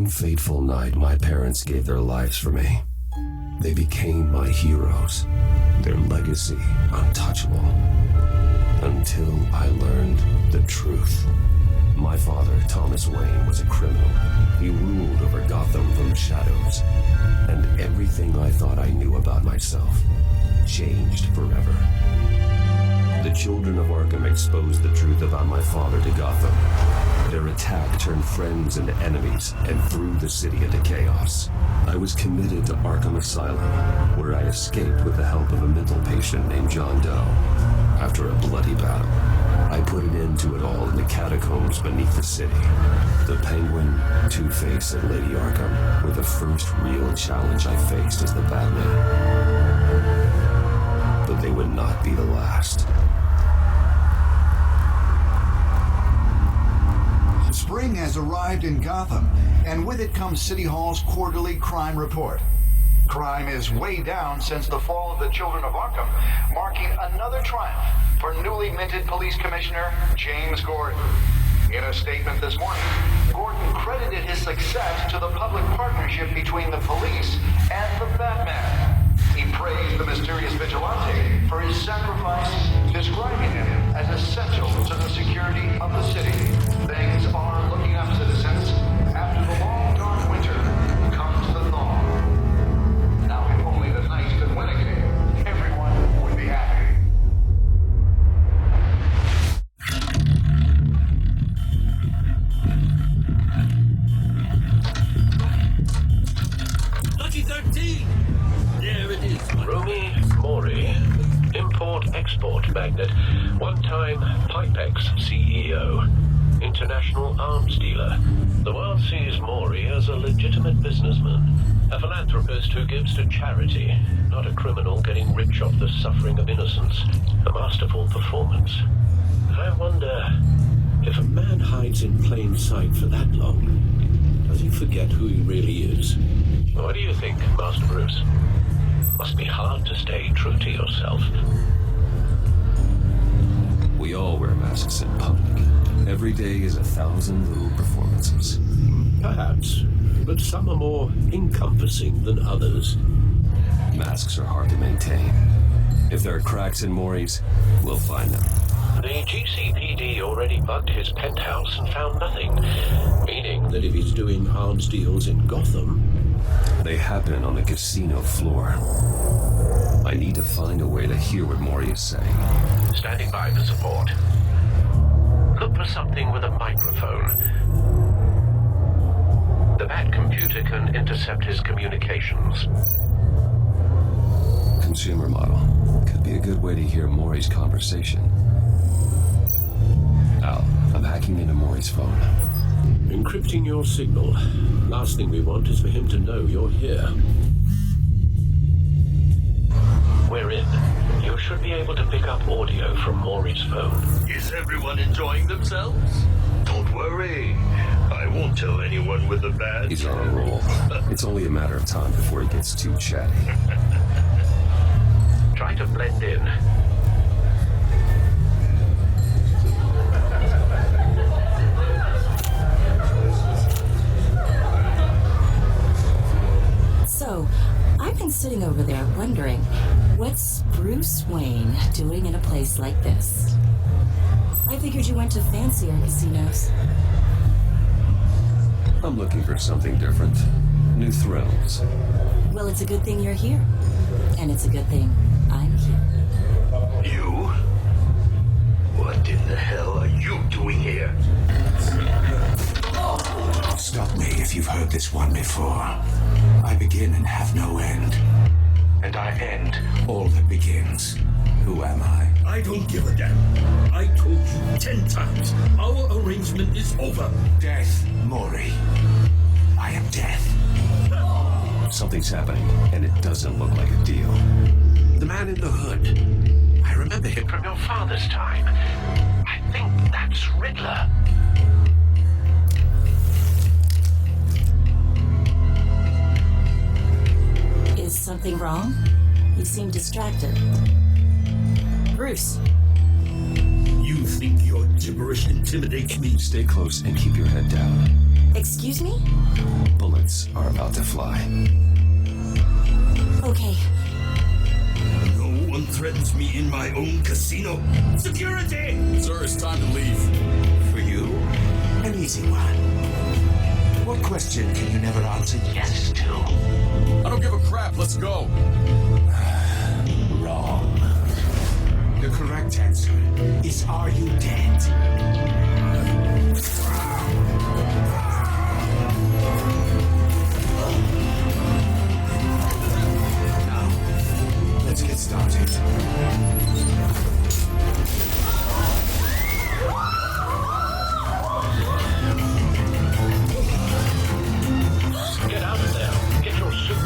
One fateful night, my parents gave their lives for me. They became my heroes, their legacy untouchable. Until I learned the truth. My father, Thomas Wayne, was a criminal. He ruled over Gotham from the shadows. And everything I thought I knew about myself changed forever. The children of Arkham exposed the truth about my father to Gotham. Their attack turned friends into enemies and threw the city into chaos. I was committed to Arkham Asylum, where I escaped with the help of a mental patient named John Doe. After a bloody battle, I put an end to it all in the catacombs beneath the city. The Penguin, Two-Face, and Lady Arkham were the first real challenge I faced as the Batman. But they would not be the last. Spring has arrived in Gotham, and with it comes City Hall's quarterly crime report. Crime is way down since the fall of the Children of Arkham, marking another triumph for newly minted Police Commissioner James Gordon. In a statement this morning, Gordon credited his success to the public partnership between the police and the Batman. He praised the mysterious vigilante for his sacrifice, describing him as essential to the security of the city. Things are looking up, citizens. After the long, dark winter comes the thaw. Now, if only the Knights could win again, everyone would be happy. Lucky 13! There it is. Rumi Mori, import-export magnate, one-time Pipex CEO, international arms dealer. The world sees Mori as a legitimate businessman, a philanthropist who gives to charity, not a criminal getting rich off the suffering of innocence. A masterful performance. I wonder, if a man hides in plain sight for that long, does he forget who he really is? What do you think, Master Bruce? Must be hard to stay true to yourself. We all wear masks in public. Every day is 1,000 little performances. Perhaps, but some are more encompassing than others. Masks are hard to maintain. If there are cracks in Mori's, we'll find them. The GCPD already bugged his penthouse and found nothing, meaning that if he's doing arms deals in Gotham... They happen on the casino floor. I need to find a way to hear what Mori is saying. Standing by for support. Look for something with a microphone. The Bat computer can intercept his communications. Consumer model. Could be a good way to hear Mori's conversation. Al, I'm hacking into Mori's phone. Encrypting your signal. Last thing we want is for him to know you're here. We're in. You should be able to pick up audio from Mori's phone. Is everyone enjoying themselves? Don't worry. I won't tell anyone with the badge. He's on a roll. It's only a matter of time before he gets too chatty. Try to blend in. So, I've been sitting over there wondering, what's Bruce Wayne doing in a place like this? I figured you went to fancier casinos. I'm looking for something different. New thrills. Well, it's a good thing you're here. And it's a good thing I'm here. You? What in the hell are you doing here? Stop me if you've heard this one before. I begin and have no end. And I end all that begins. Who am I? I don't give a damn. I told you 10 times. Our arrangement is over. Death, Mori. I am death. Something's happening, and it doesn't look like a deal. The man in the hood. I remember him from your father's time. I think that's Riddler. Is something wrong? You seem distracted. Bruce. You think your gibberish intimidates me? Stay close and keep your head down. Excuse me? Bullets are about to fly. Okay. No one threatens me in my own casino. Security! Sir, it's time to leave. For you, an easy one. What question can you never answer yes to? I don't give a crap. Let's go. Wrong. The correct answer is, are you dead? Now, let's get started. Get out of there. Get your suit.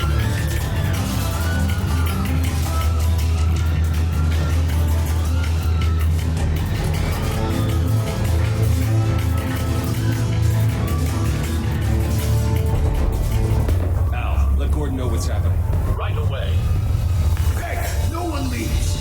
Al, let Gordon know what's happening. Right away. Hey, no one leaves.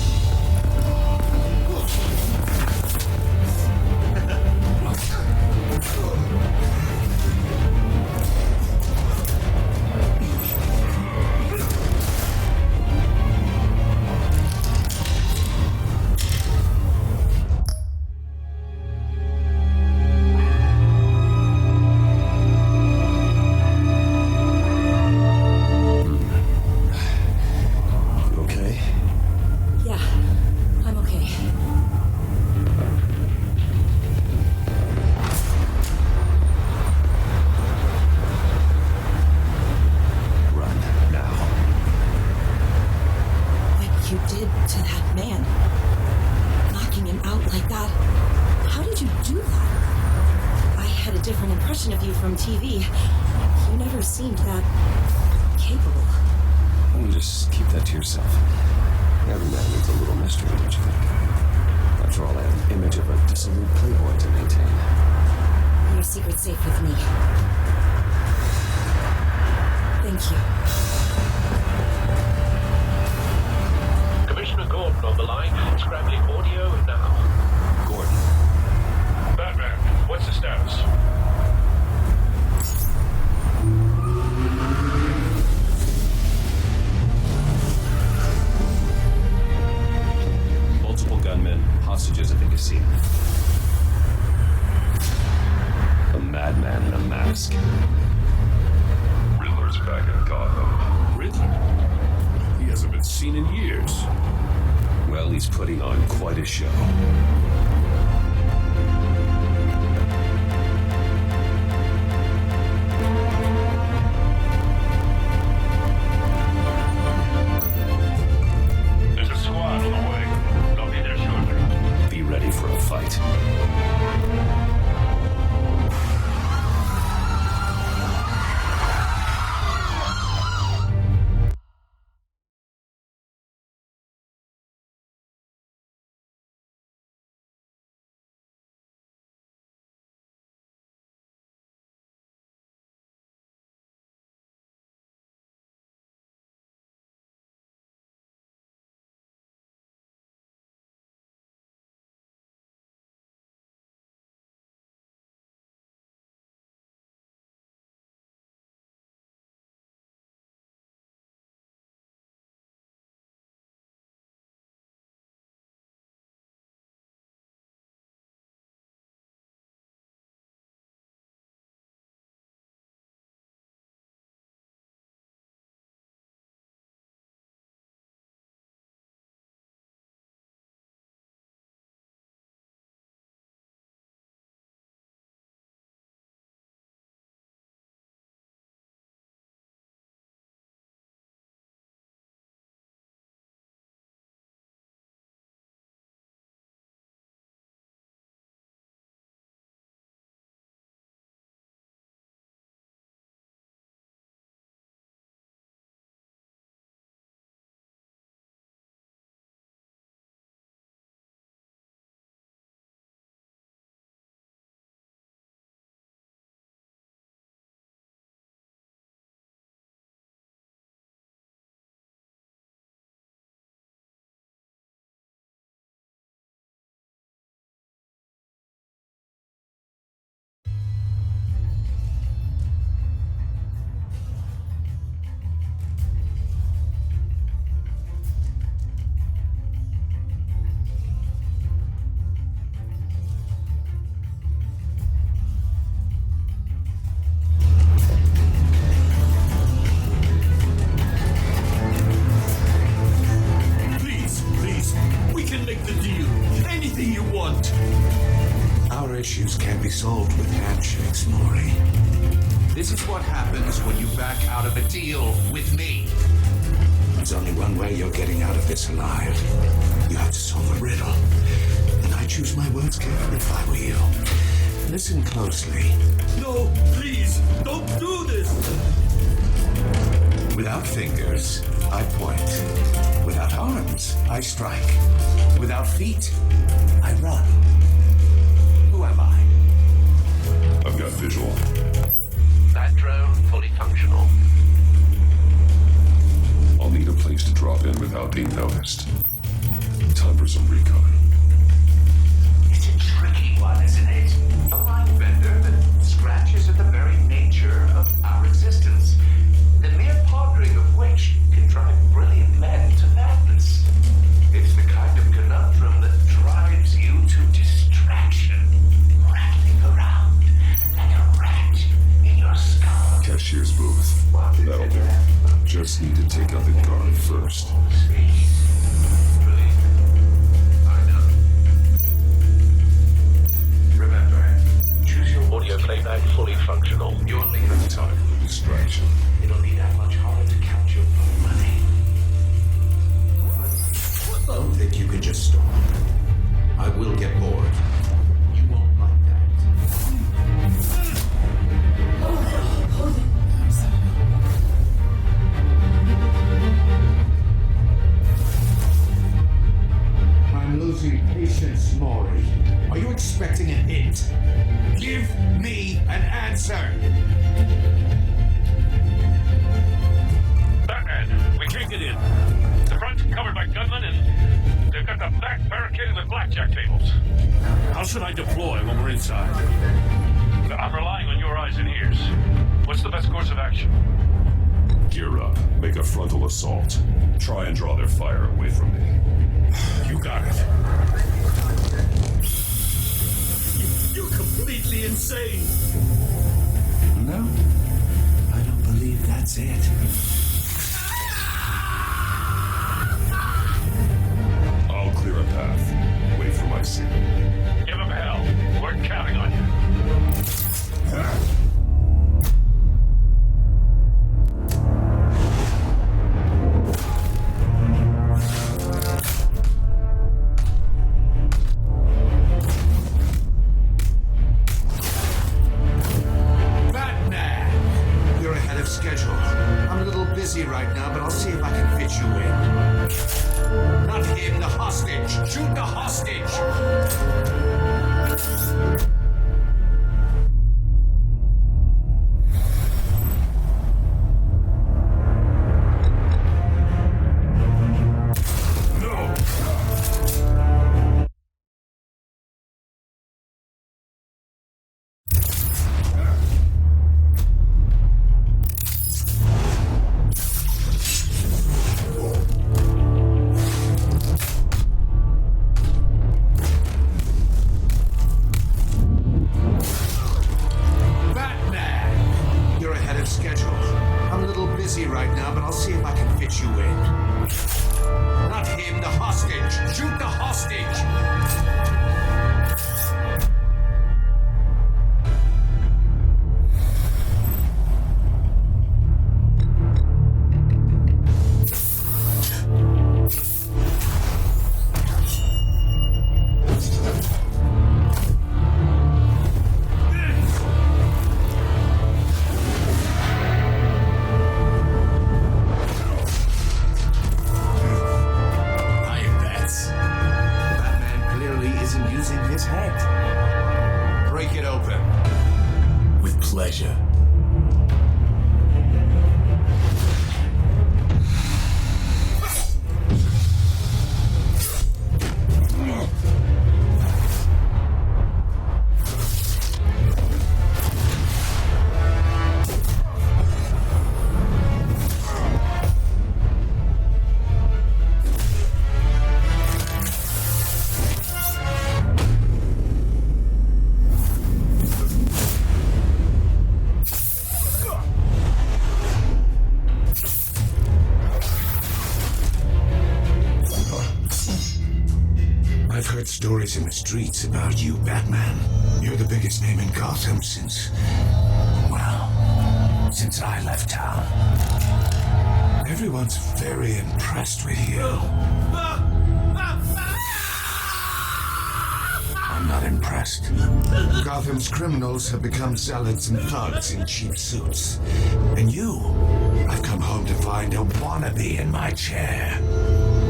You okay? Yeah, I'm okay. Run, now. What you did to that man, knocking him out like that, how did you do that? I had a different impression of you from TV. You never seemed that capable. You just keep that to yourself. Every man needs a little mystery, don't you think? After all, I have an image of a dissolute playboy to maintain. Your secret's safe with me. Thank you. Commissioner Gordon on the line. Scrambling audio now. Gordon. Batman, what's the status? Multiple gunmen, hostages at the casino. A madman in a mask. Riddler's back in Gotham. Riddler? He hasn't been seen in years. Well, he's putting on quite a show. There's a squad on the way. They'll be there shortly. Be ready for a fight. handshakes, Maury. This is what happens when you back out of a deal with me. There's only one way you're getting out of this alive. You have to solve a riddle. And I choose my words carefully if I were you. Listen closely. No, please, don't do this! Without fingers, I point. Without arms, I strike. Without feet, I run. Who am I? I've got visual. That drone fully functional. I'll need a place to drop in without being noticed. Time for some recon. It's a tricky one, isn't it? A mind bender that scratches at the very nature of our existence. The mere pondering of which can drive brilliant men to madness. It's the kind of conundrum that drives you to distraction, rattling around like a rat in your skull. Cashier's booth. That'll do. Just need to take out the guard first. Remember, choose your Audio playback fully functional. You only have Time for the distraction. It'll be that much harder to count your own money. Don't think you can just stop. I will get bored. You won't like that. I'm losing patience, Maury. Are you expecting a hint? Give me an answer! Batman, we can't get in. The front's covered by gunmen, and they've got the back barricaded with blackjack tables. How should I deploy when we're inside? I'm relying on your eyes and ears. What's the best course of action? Gear up. Make a frontal assault. Try and draw their fire away from me. You got it. You're completely insane. No, I don't believe that's it. I'll clear a path. Wait for my signal. Give him hell. We're counting on you. Batman! You're ahead of schedule. I'm a little busy right now, but I'll see if I can fit you in. Not him, the hostage! Shoot the hostage! stories in the streets about you, Batman. You're the biggest name in Gotham since I left town. Everyone's very impressed with you. I'm not impressed. Gotham's criminals have become zealots and thugs in cheap suits. And you, I've come home to find a wannabe in my chair.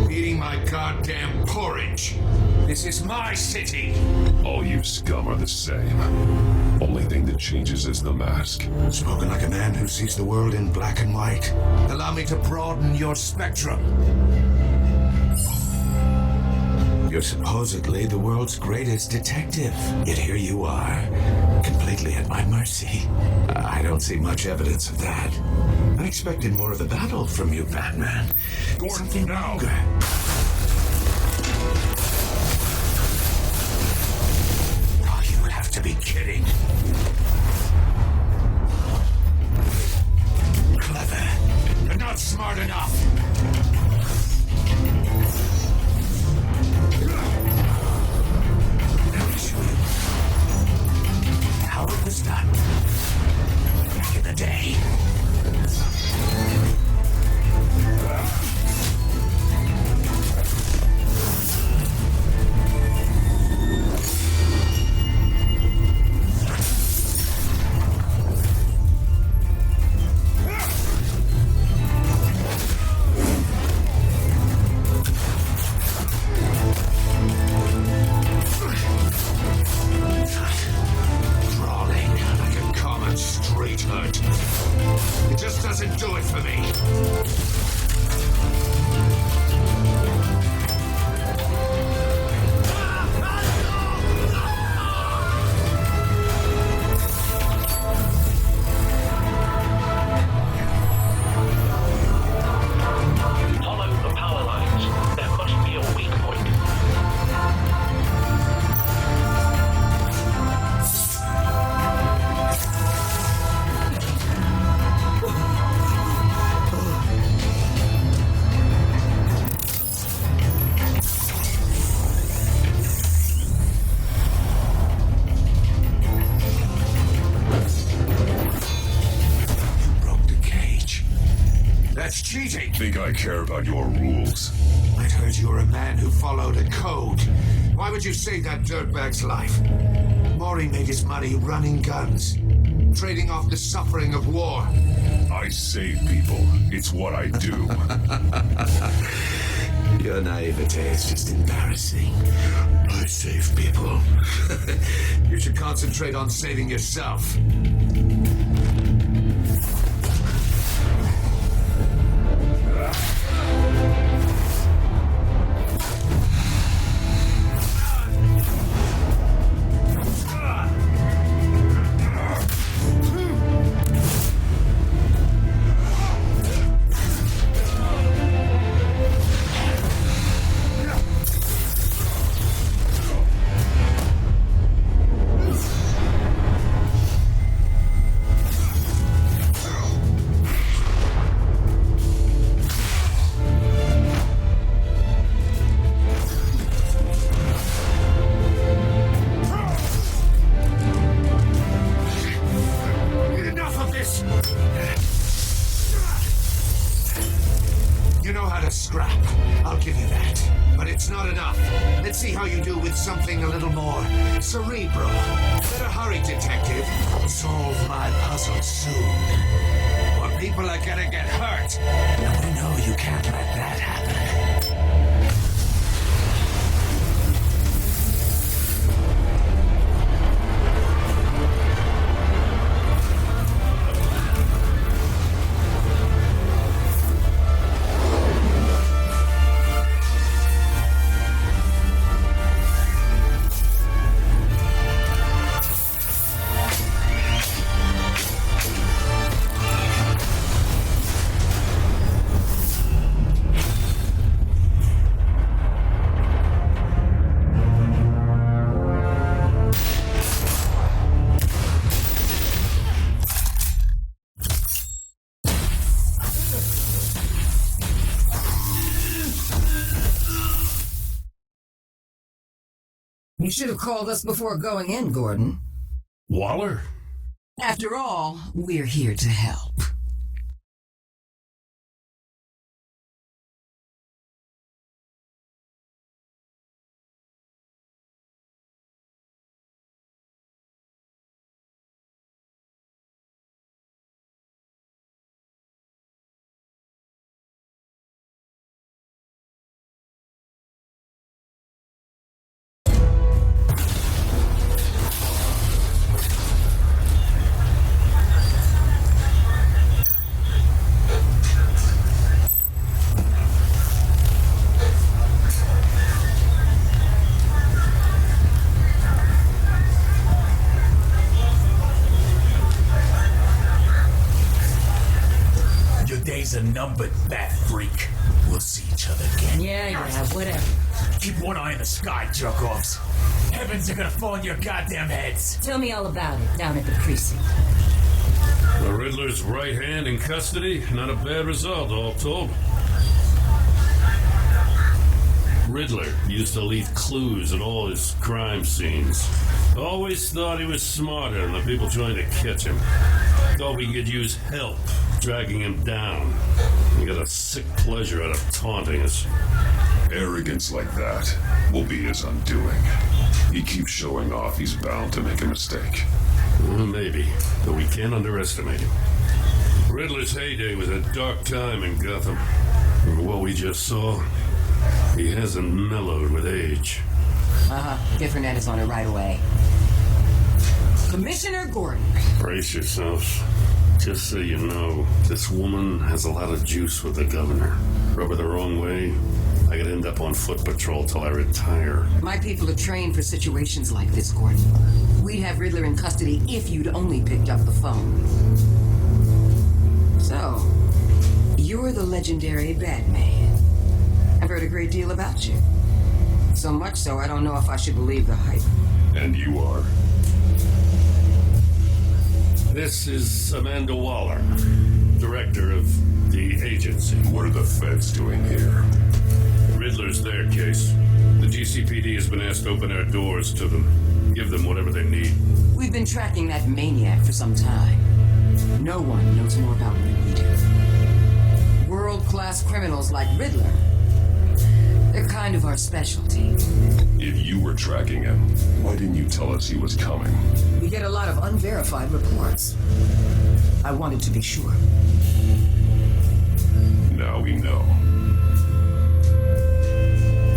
Eating my goddamn porridge. This is my city. All you scum are the same. Only thing that changes is the mask. Spoken like a man who sees the world in black and white. Allow me to broaden your spectrum. You're supposedly the world's greatest detective. Yet here you are, completely at my mercy. I don't see much evidence of that. I expected more of a battle from you, Batman. Something longer. Oh, you have to be kidding. Clever, but not smart enough. Let me show you how it was done back in the day. It just doesn't do it for me. Follow the power lines. There must be a weak point. That's cheating. Think I care about your rules? I'd heard you were a man who followed a code. Why would you save that dirtbag's life? Maury made his money running guns, trading off the suffering of war. I save people. It's what I do. Your naivete is just embarrassing. I save people. You should concentrate on saving yourself. You know how to scrap. I'll give you that. But it's not enough. Let's see how you do with something a little more cerebral. Better hurry, detective. Solve my puzzle soon. Or people are gonna get hurt. And we know you can't let that happen. You should have called us before going in, Gordon. Waller? After all, we're here to help. Days are numbered, bat freak. We'll see each other again. Yeah, whatever. Keep one eye in the sky, jerk-offs. Heavens are gonna fall on your goddamn heads. Tell me all about it down at the precinct. The Riddler's right hand in custody? Not a bad result, all told. Riddler used to leave clues at all his crime scenes. Always thought he was smarter than the people trying to catch him. Thought we could use help dragging him down. He got a sick pleasure out of taunting us. Arrogance like that will be his undoing. He keeps showing off he's bound to make a mistake. Well, maybe, but we can't underestimate him. Riddler's heyday was a dark time in Gotham. From what we just saw, he hasn't mellowed with age. Different is on it right away. Commissioner Gordon. Brace yourselves. Just so you know, this woman has a lot of juice with the governor. Rub her the wrong way, I could end up on foot patrol till I retire. My people are trained for situations like this, Gordon. We'd have Riddler in custody if you'd only picked up the phone. So, you're the legendary Batman. I've heard a great deal about you. So much so, I don't know if I should believe the hype. And you are? This is Amanda Waller, director of the agency. What are the feds doing here? Riddler's their case. The GCPD has been asked to open their doors to them, give them whatever they need. We've been tracking that maniac for some time. No one knows more about him than we do. World-class criminals like Riddler, they're kind of our specialty. If you were tracking him, why didn't you tell us he was coming? We get a lot of unverified reports. I wanted to be sure. Now we know.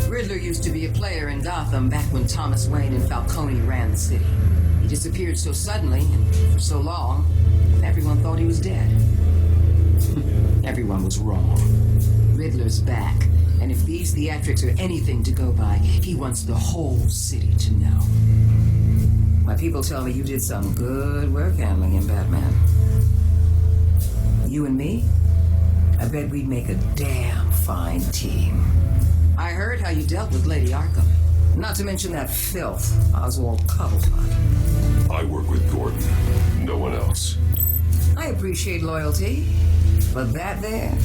Riddler used to be a player in Gotham back when Thomas Wayne and Falcone ran the city. He disappeared so suddenly and for so long, everyone thought he was dead. Everyone was wrong. Riddler's back, and if these theatrics are anything to go by, he wants the whole city to know. My people tell me you did some good work handling him, Batman. You and me? I bet we'd make a damn fine team. I heard how you dealt with Lady Arkham. Not to mention that filth, Oswald Cobblepot. I work with Gordon. No one else. I appreciate loyalty, but that there,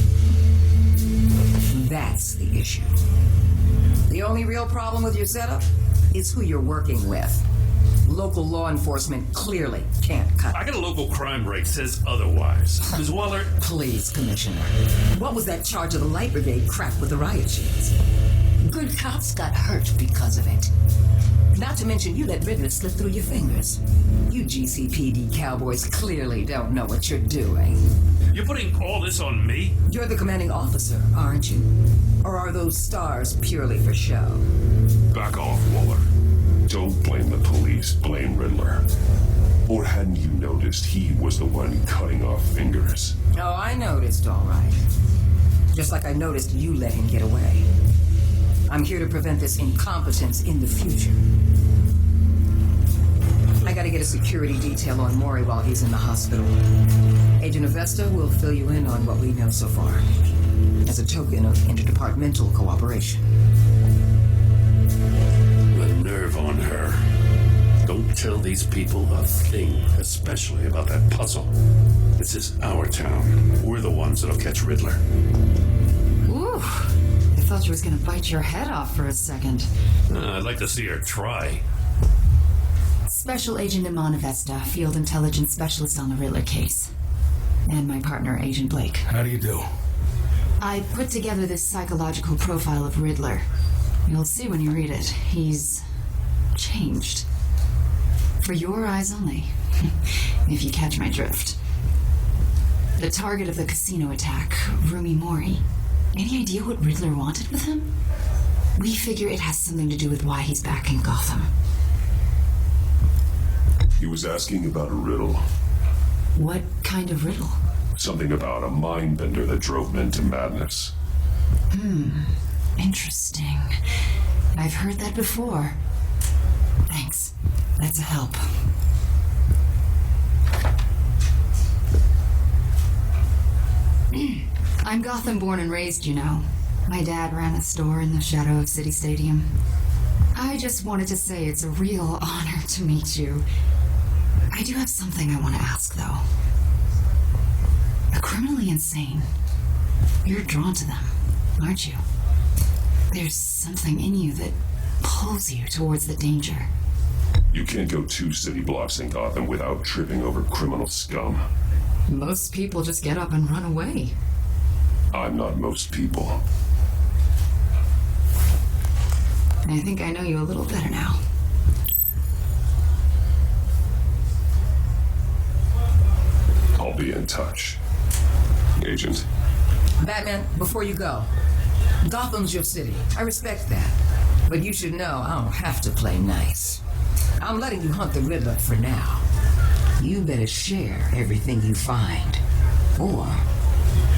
that's the issue. The only real problem with your setup is who you're working with. Local law enforcement clearly can't cut. I got a local crime rate says otherwise. Ms. Waller... Please, Commissioner. What was that charge of the Light Brigade crap with the riot shields? Good cops got hurt because of it. Not to mention you let Riddler slip through your fingers. You GCPD cowboys clearly don't know what you're doing. You're putting all this on me? You're the commanding officer, aren't you? Or are those stars purely for show? Back off, Waller. Don't blame the police, blame Riddler. Or hadn't you noticed he was the one cutting off fingers? Oh, I noticed, all right. Just like I noticed you let him get away. I'm here to prevent this incompetence in the future. I gotta get a security detail on Maury while he's in the hospital. Agent Avesta will fill you in on what we know so far, as a token of interdepartmental cooperation. The nerve on her. Don't tell these people a thing, especially about that puzzle. This is our town. We're the ones that'll catch Riddler. Ooh, if thought she was gonna bite your head off for a second. I'd like to see her try. Special Agent Imana Vesta, Field Intelligence Specialist on the Riddler case. And my partner, Agent Blake. How do you do? I put together this psychological profile of Riddler. You'll see when you read it. He's changed. For your eyes only, if you catch my drift. The target of the casino attack, Rumi Mori. Any idea what Riddler wanted with him? We figure it has something to do with why he's back in Gotham. He was asking about a riddle. What kind of riddle? Something about a mind bender that drove men to madness. Interesting. I've heard that before. Thanks. That's a help. I'm Gotham born and raised, you know. My dad ran a store in the shadow of City Stadium. I just wanted to say it's a real honor to meet you. I do have something I want to ask, though. A criminally insane. You're drawn to them, aren't you? There's something in you that pulls you towards the danger. You can't go 2 city blocks in Gotham without tripping over criminal scum. Most people just get up and run away. I'm not most people. I think I know you a little better now. I'll be in touch. Agent. Batman, before you go, Gotham's your city. I respect that. But you should know I don't have to play nice. I'm letting you hunt the Riddler for now. You better share everything you find. Or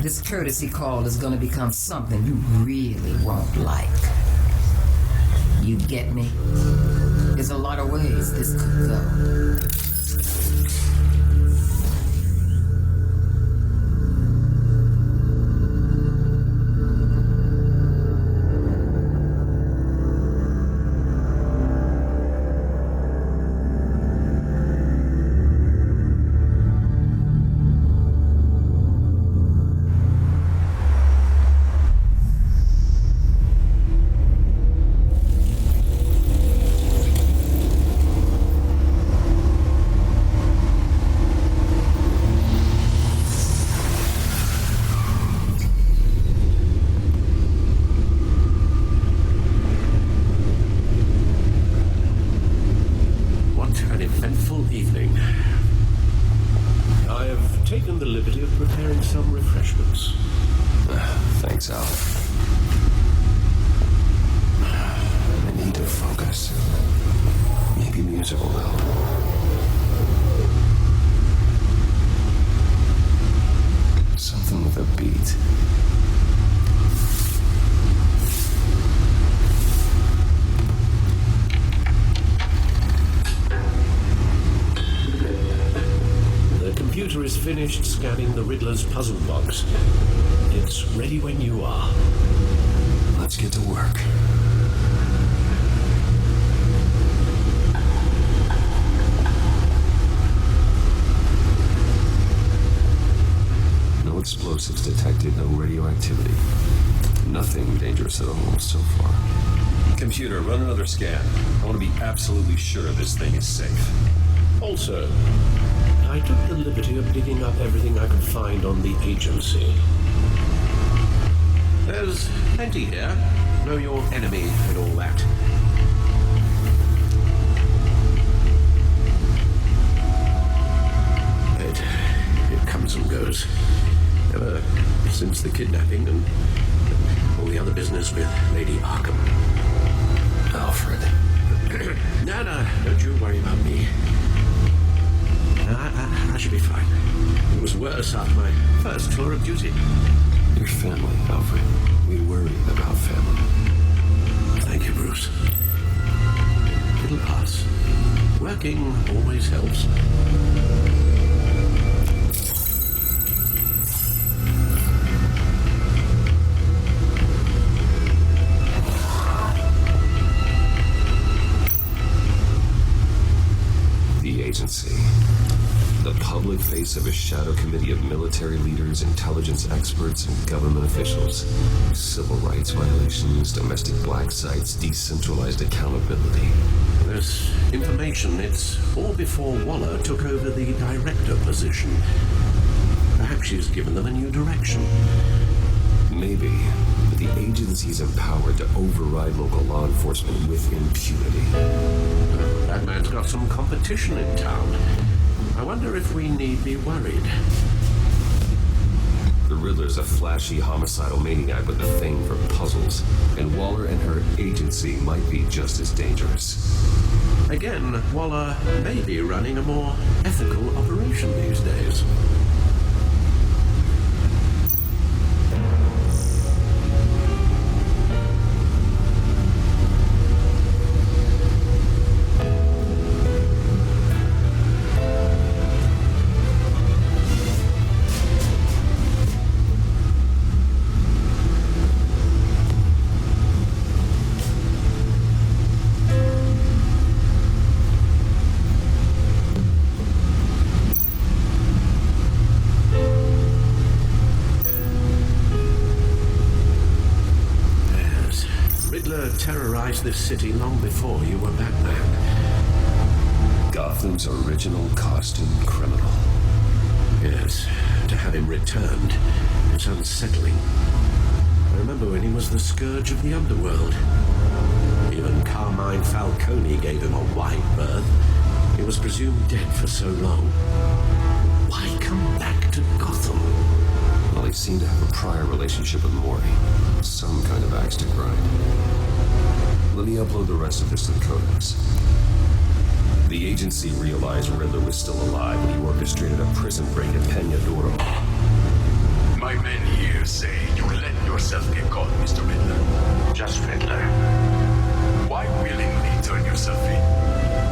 this courtesy call is gonna become something you really won't like. You get me? There's a lot of ways this could go. Thanks, Al. I need to focus. Maybe music will help. Something with a beat. The computer is finished scanning the Riddler's puzzle box. It's ready when you are. Let's get to work. No explosives detected, no radioactivity. Nothing dangerous at all so far. Computer, run another scan. I want to be absolutely sure this thing is safe. Also, I took the liberty of digging up everything I could find on the agency. There's plenty here. Know your enemy and all that. It comes and goes. Ever since the kidnapping and all the other business with Lady Arkham. Alfred. No, don't you worry about me. I should be fine. It was worse after my first tour of duty. Your family, Alfred. We worry about family. Thank you, Bruce. It'll pass. Working always helps. The agency. The public face of a shadow committee of military leaders, intelligence experts, and government officials. Civil rights violations, domestic black sites, decentralized accountability. This information, it's all before Waller took over the director position. Perhaps she's given them a new direction. Maybe, but the agency's empowered to override local law enforcement with impunity. That man's got some competition in town. I wonder if we need be worried. The Riddler's a flashy, homicidal maniac with a thing for puzzles, and Waller and her agency might be just as dangerous. Again, Waller may be running a more ethical operation these days. Terrorized this city long before you were Batman. Gotham's original costume criminal. Yes, to have him returned, it's unsettling. I remember when he was the scourge of the underworld. Even Carmine Falcone gave him a wide berth. He was presumed dead for so long. Why come back to Gotham? Well, he seemed to have a prior relationship with Mori. Some kind of axe to grind. Let me upload the rest of this to the Codex. The agency realized Riddler was still alive when he orchestrated a prison break at Peñadoro. My men here say you let yourself get caught, Mr. Riddler. Just Riddler. Why willingly turn yourself in?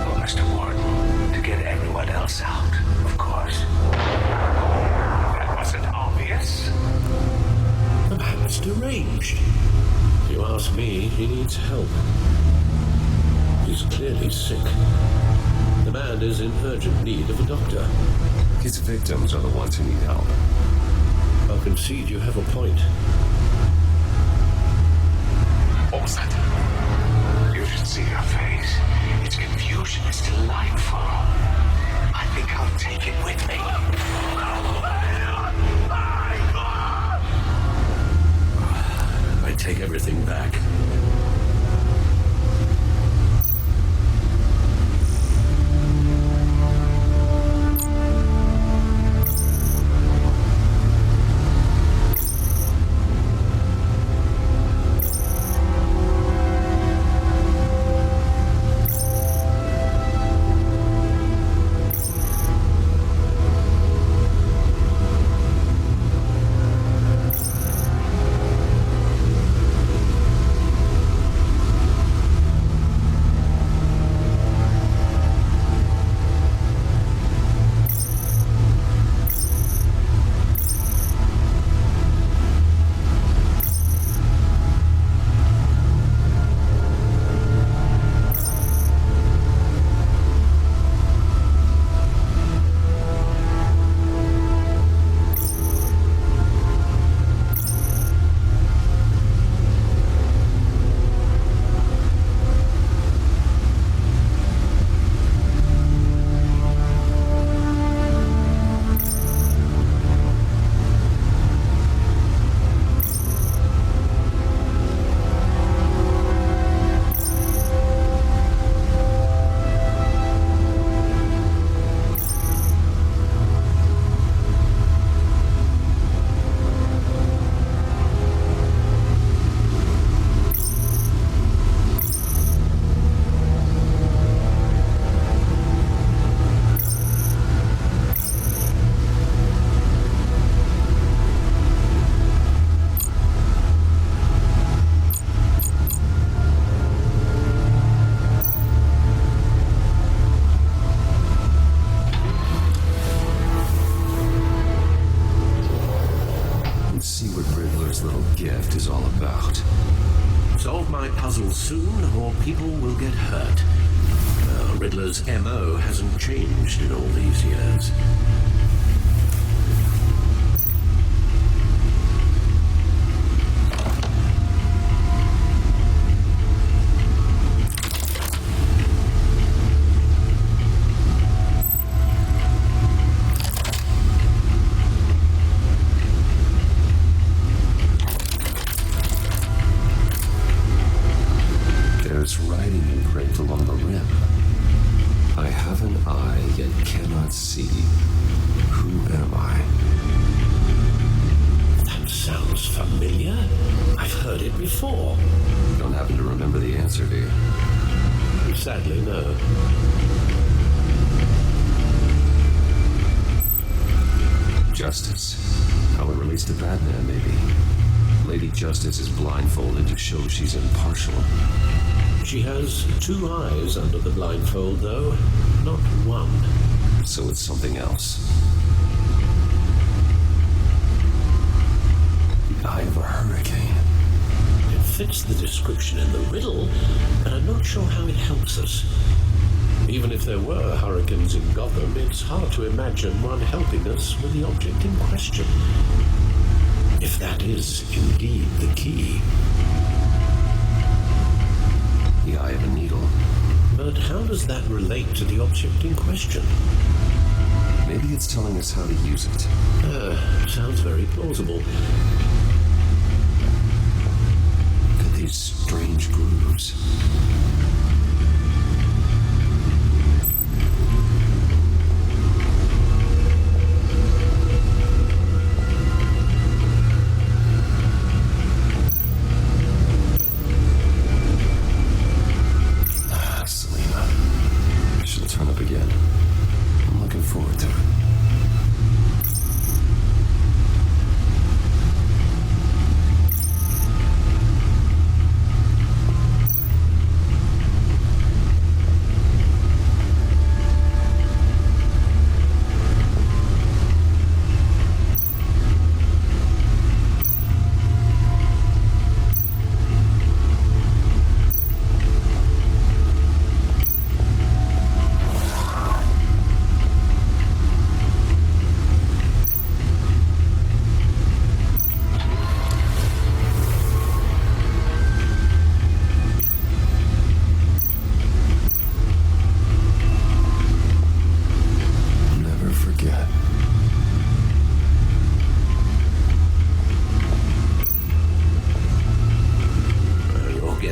Well, Mr. Warden, to get everyone else out, of course. That wasn't obvious. The man's deranged. If you ask me, he needs help. He's clearly sick. The man is in urgent need of a doctor. His victims are the ones who need help. I'll concede you have a point. What was that? You should see her face. Its confusion is delightful. I think I'll take it with me. I take everything back. gift is all about. Solve my puzzle soon, or people will get hurt. Riddler's M.O. hasn't changed in all these years. before? Don't happen to remember the answer, do you? Sadly, no. Justice. How it relates to Batman, maybe. Lady Justice is blindfolded to show she's impartial. She has 2 eyes under the blindfold, though, not 1. So it's something else. The eye of a hurricane. It fits the description in the riddle, but I'm not sure how it helps us. Even if there were hurricanes in Gotham, it's hard to imagine one helping us with the object in question. If that is indeed the key. The eye of a needle. But how does that relate to the object in question? Maybe it's telling us how to use it. Sounds very plausible. Look at these strange grooves. Turn up again. I'm looking forward to it.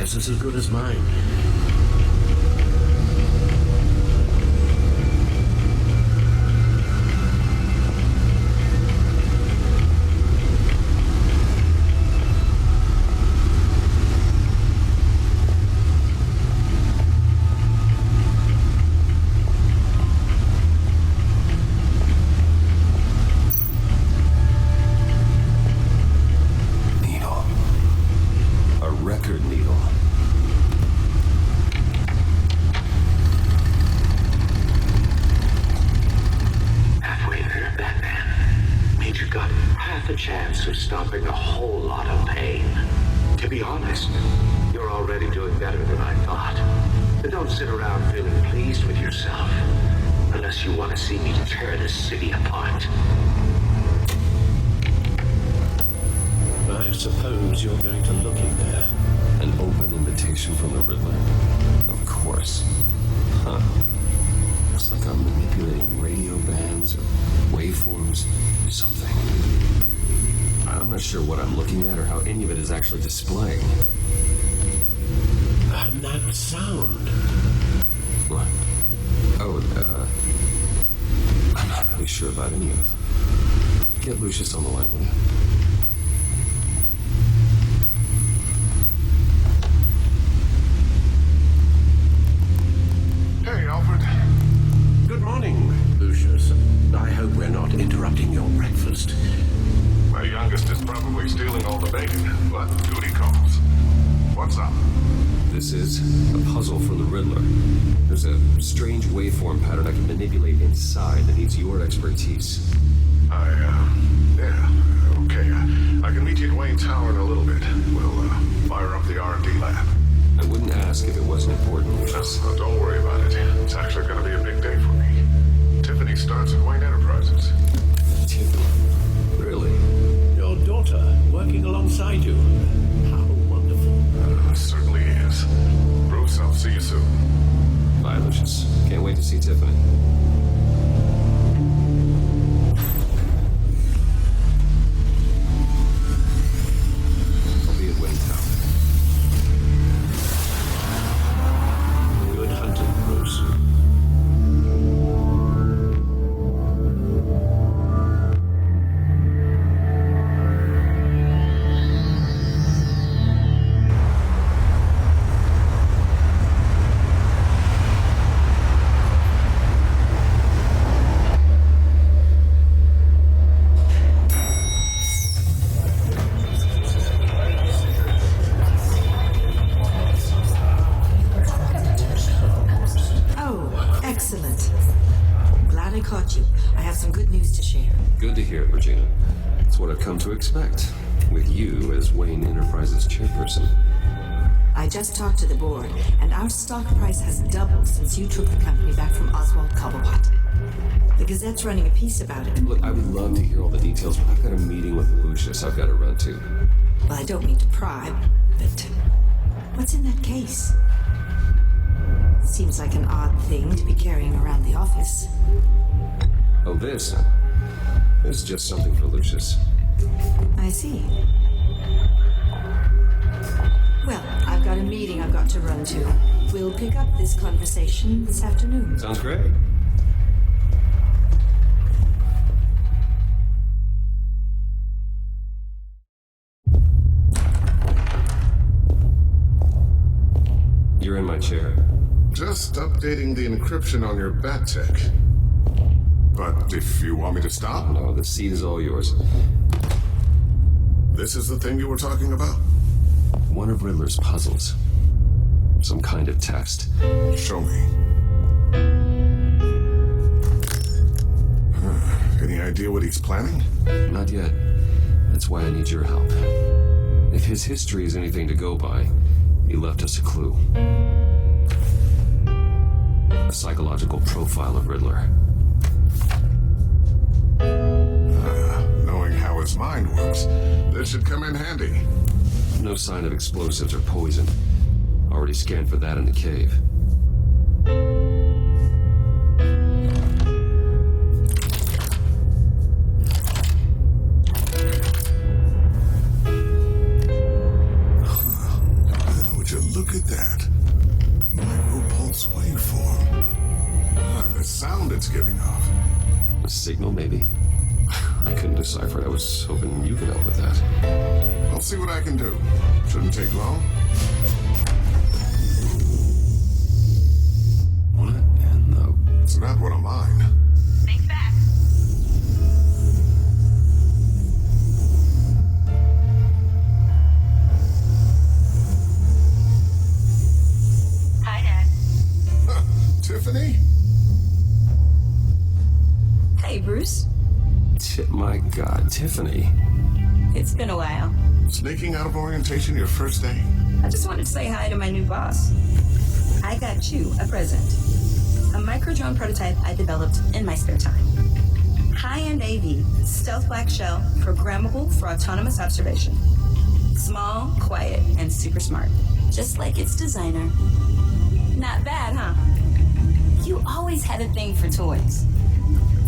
Is as good as mine. Needle. A record needle. A chance of stopping a whole lot of pain. To be honest, you're already doing better than I thought. But don't sit around feeling pleased with yourself, unless you want to see me tear this city apart. I suppose you're going to look in there. An open invitation from the Riddler? Of course. Huh. Looks like I'm manipulating radio bands or waveforms, something. I'm not sure what I'm looking at or how any of it is actually displaying. And that sound. What? Oh, I'm not really sure about any of it. Get Lucius on the line, will you? Hey, Alfred. Good morning, Lucius. I hope we're not interrupting your breakfast. My youngest is probably stealing all the bacon, but duty calls. What's up? This is a puzzle for the Riddler. There's a strange waveform pattern I can manipulate inside that needs your expertise. Yeah, okay. I can meet you at Wayne Tower in a little bit. We'll, fire up the R&D lab. I wouldn't ask if it wasn't important, Lucius. No, don't worry about it. It's actually going to be a big day for me. Tiffany starts at Wayne Enterprises. Tiffany? Really? Your daughter working alongside you. How wonderful. Certainly is. Bruce, I'll see you soon. Bye, Lucius. Can't wait to see Tiffany. I'll be at Wayne Tower. Good hunting, Bruce. Gina. It's what I've come to expect, with you as Wayne Enterprises chairperson. I just talked to the board, and our stock price has doubled since you took the company back from Oswald Cobblepot. The Gazette's running a piece about it. Look, I would love to hear all the details, but I've got a meeting with Lucius I've got to run to. Well, I don't mean to pry, but what's in that case? Seems like an odd thing to be carrying around the office. Oh, this is just something for Lucius. I see. Well, I've got a meeting I've got to run to. We'll pick up this conversation this afternoon. Sounds great. You're in my chair. Just updating the encryption on your bat tech. But if you want me to stop? No, the seat is all yours. This is the thing you were talking about? One of Riddler's puzzles. Some kind of test. Show me. Any idea what he's planning? Not yet. That's why I need your help. If his history is anything to go by, he left us a clue. A psychological profile of Riddler. Knowing how his mind works, this should come in handy. No sign of explosives or poison. Already scanned for that in the cave. Would you look at that? Micropulse waveform. The sound it's giving off. A signal, maybe? I couldn't decipher it. I was hoping you could help with that. I'll see what I can do. Shouldn't take long. What in the... It's not one of mine. Think back. Hi, Dad. Tiffany? Hey, Bruce. My God, Tiffany. It's been a while. Sneaking out of orientation your first day? I just wanted to say hi to my new boss. I got you a present. A micro-drone prototype I developed in my spare time. High-end AV, stealth black shell, programmable for autonomous observation. Small, quiet, and super smart. Just like its designer. Not bad, huh? You always had a thing for toys.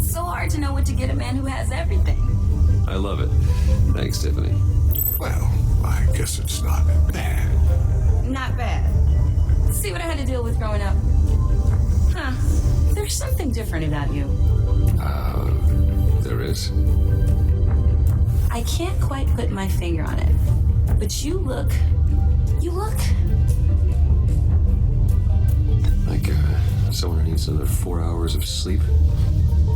So hard to know what to get a man who has everything. I love it. Thanks, Tiffany. Well, I guess it's not bad. Not bad. See what I had to deal with growing up? Huh. There's something different about you. There is? I can't quite put my finger on it. But you look... Like, someone who needs another 4 hours of sleep?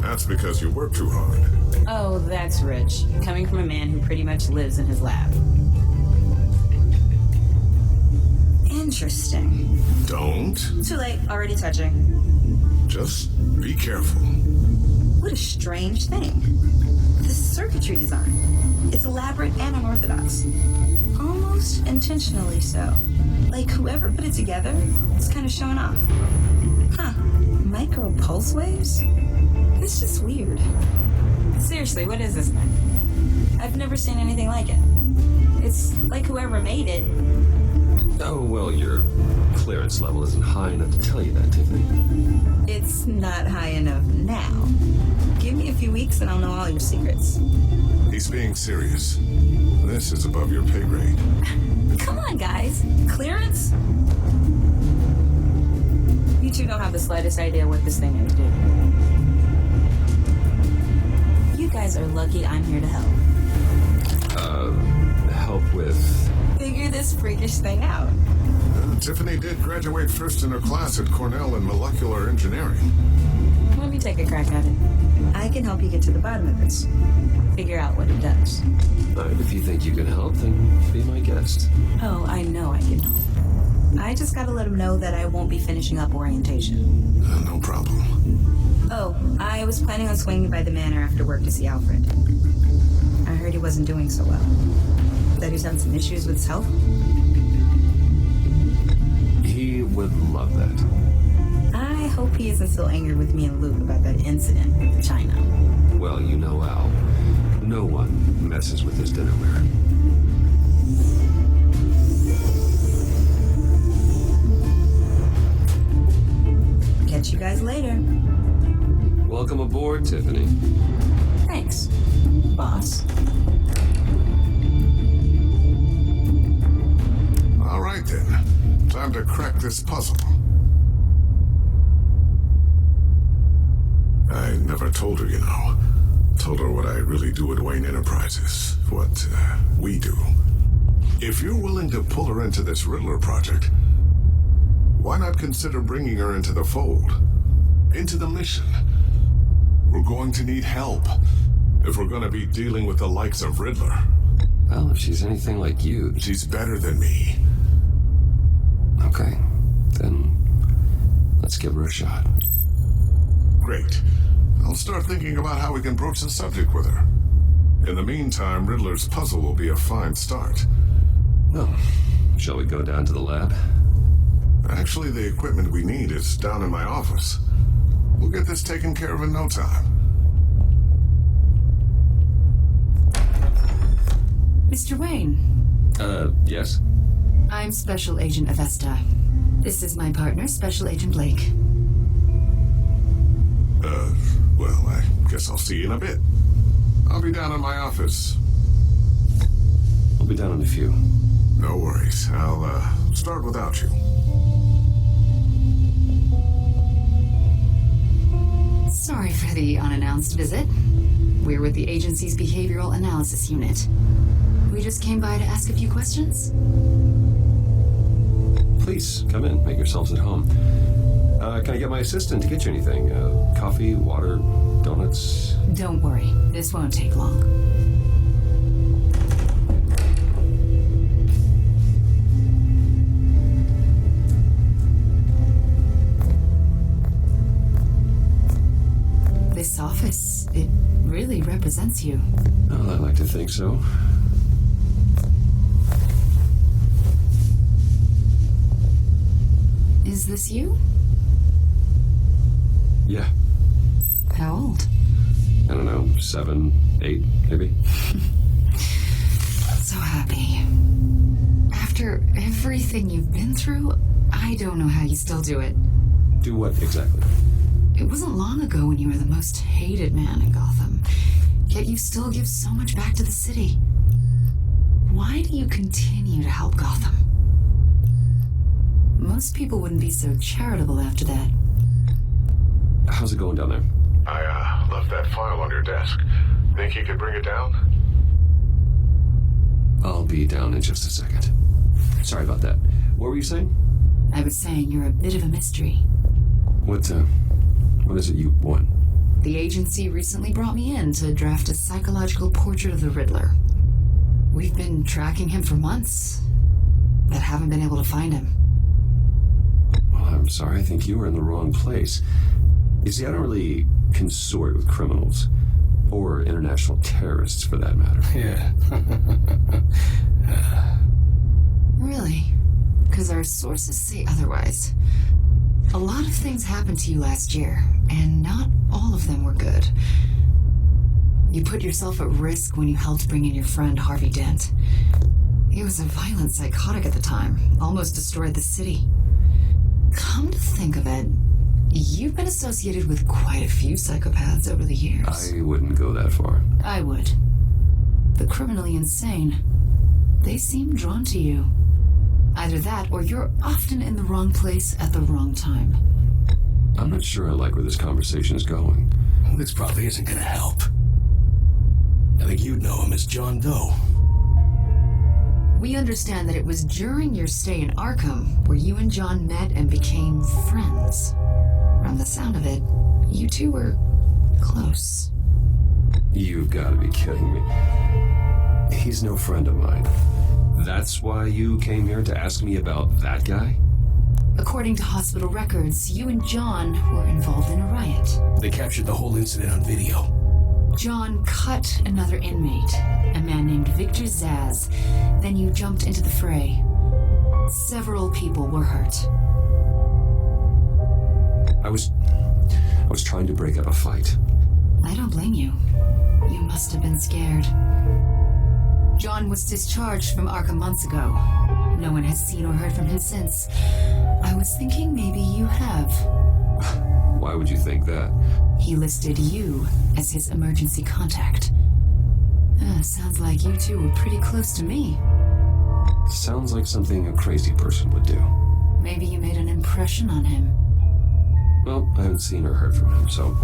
That's because you work too hard. Oh, that's rich. Coming from a man who pretty much lives in his lab. Interesting. Don't. Too late. Already touching. Just be careful. What a strange thing. The circuitry design. It's elaborate and unorthodox. Almost intentionally so. Like whoever put it together is kind of showing off. Huh. Micro pulse waves? It's just weird. Seriously, what is this thing? I've never seen anything like it. It's like whoever made it. Oh, well, your clearance level isn't high enough to tell you that, Tiffany. It's not high enough now. Give me a few weeks and I'll know all your secrets. He's being serious. This is above your pay grade. Come on, guys. Clearance? You two don't have the slightest idea what this thing is, do you? You guys are lucky I'm here to help. Help with... Figure this freakish thing out. Tiffany did graduate first in her class at Cornell in molecular engineering. Let me take a crack at it. I can help you get to the bottom of this. Figure out what it does. If you think you can help, then be my guest. Oh, I know I can help. I just gotta let him know that I won't be finishing up orientation. No problem. Oh, I was planning on swinging by the manor after work to see Alfred. wasn't doing so well. That he's had some issues with his health? He would love that. I hope he isn't still angry with me and Luke about that incident with China. Well, you know Al. No one messes with his dinnerware. Catch you guys later. Welcome aboard, Tiffany. Thanks, boss. All right then. Time to crack this puzzle. I never told her, you know. Told her what I really do at Wayne Enterprises. What we do. If you're willing to pull her into this Riddler project, why not consider bringing her into the fold? Into the mission? We're going to need help if we're going to be dealing with the likes of Riddler. Well, if she's anything like you... She's better than me. Okay, then let's give her a shot. Great. I'll start thinking about how we can broach the subject with her. In the meantime, Riddler's puzzle will be a fine start. Well, shall we go down to the lab? Actually, the equipment we need is down in my office. We'll get this taken care of in no time. Mr. Wayne. Yes? I'm Special Agent Avesta. This is my partner, Special Agent Blake. Well, I guess I'll see you in a bit. I'll be down in my office. I'll be down in a few. No worries. I'll, start without you. Sorry for the unannounced visit. We're with the agency's Behavioral Analysis Unit. We just came by to ask a few questions. Please, come in. Make yourselves at home. Can I get my assistant to get you anything? Coffee, water, donuts? Don't worry. This won't take long. This office, it really represents you. Well, I'd like to think so. Is this you? Yeah. How old? I don't know, 7, 8, maybe? So happy. After everything you've been through, I don't know how you still do it. Do what exactly? It wasn't long ago when you were the most hated man in Gotham. Yet you still give so much back to the city. Why do you continue to help Gotham? Most people wouldn't be so charitable after that. How's it going down there? I, left that file on your desk. Think you could bring it down? I'll be down in just a second. Sorry about that. What were you saying? I was saying you're a bit of a mystery. What is it you want? The agency recently brought me in to draft a psychological portrait of the Riddler. We've been tracking him for months, but haven't been able to find him. Well, I'm sorry. I think you were in the wrong place. You see, I don't really consort with criminals. Or international terrorists, for that matter. Yeah. Really? Because our sources say otherwise. A lot of things happened to you last year, and not all of them were good. You put yourself at risk when you helped bring in your friend Harvey Dent. He was a violent psychotic at the time, almost destroyed the city. Come to think of it, you've been associated with quite a few psychopaths over the years. I wouldn't go that far. I would. The criminally insane. They seem drawn to you. Either that, or you're often in the wrong place at the wrong time. I'm not sure I like where this conversation is going. This probably isn't gonna help. I think you'd know him as John Doe. We understand that it was during your stay in Arkham where you and John met and became friends. From the sound of it, you two were close. You've got to be kidding me. He's no friend of mine. That's why you came here to ask me about that guy? According to hospital records, you and John were involved in a riot. They captured the whole incident on video. John cut another inmate, a man Victor Zaz. Then you jumped into the fray. Several people were hurt. I was trying to break up a fight. I don't blame you. You must have been scared. John was discharged from Arkham months ago. No one has seen or heard from him since. I was thinking maybe you have. Why would you think that? He listed you as his emergency contact. Sounds like you two were pretty close to me. Sounds like something a crazy person would do. Maybe you made an impression on him. Well, I haven't seen or heard from him, so...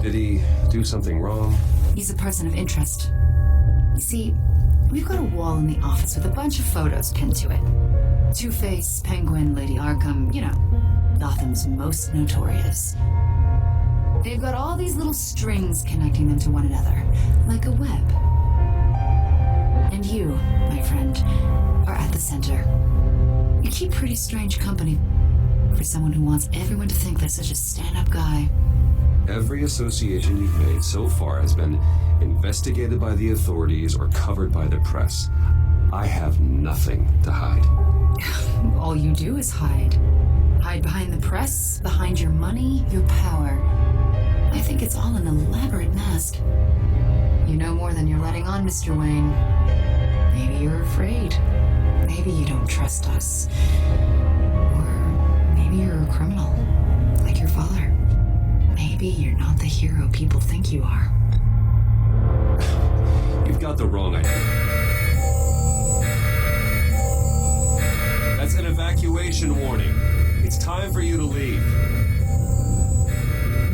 Did he do something wrong? He's a person of interest. You see, we've got a wall in the office with a bunch of photos pinned to it. Two-Face, Penguin, Lady Arkham, you know, Gotham's most notorious. They've got all these little strings connecting them to one another, like a web. And you, my friend, are at the center. You keep pretty strange company for someone who wants everyone to think they're such a stand-up guy. Every association you've made so far has been investigated by the authorities or covered by the press. I have nothing to hide. All you do is hide. Hide behind the press, behind your money, your power. I think it's all an elaborate mask. You know more than you're letting on, Mr. Wayne. Maybe you're afraid. Maybe you don't trust us. Or maybe you're a criminal, like your father. Maybe you're not the hero people think you are. You've got the wrong idea. That's an evacuation warning. It's time for you to leave.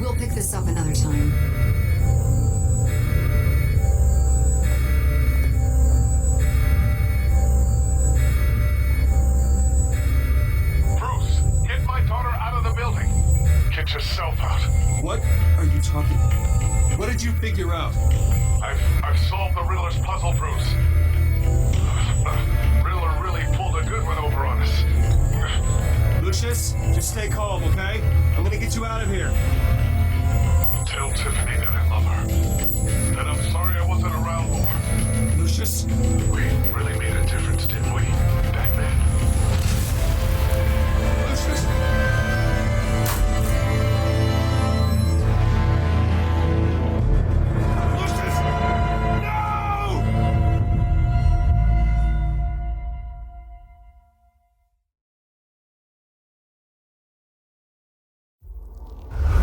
We'll pick this up another time. Bruce, get my daughter out of the building. Get yourself out. What are you talking? What did you figure out? I've solved the Riddler's puzzle, Bruce. Riddler really pulled a good one over on us. Lucius, just stay calm, okay? I'm gonna get you out of here. Tell Tiffany that I love her. That I'm sorry I wasn't around more. Lucius? We really made a difference, didn't we, back then? Lucius?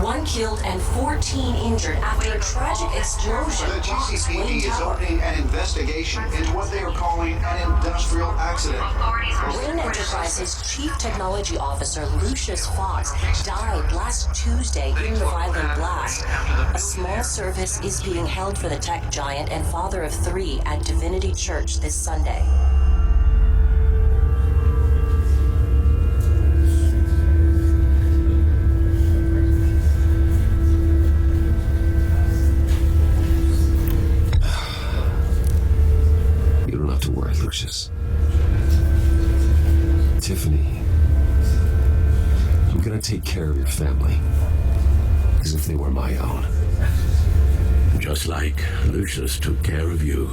One killed and 14 injured after a tragic explosion. The GCPD is opening an investigation into what they are calling an industrial accident. Wayne Enterprises Chief Technology Officer Lucius Fox died last Tuesday in the violent blast. A small service is being held for the tech giant and father of 3 at Divinity Church this Sunday. Lucius. Tiffany, I'm gonna take care of your family as if they were my own. Just like Lucius took care of you.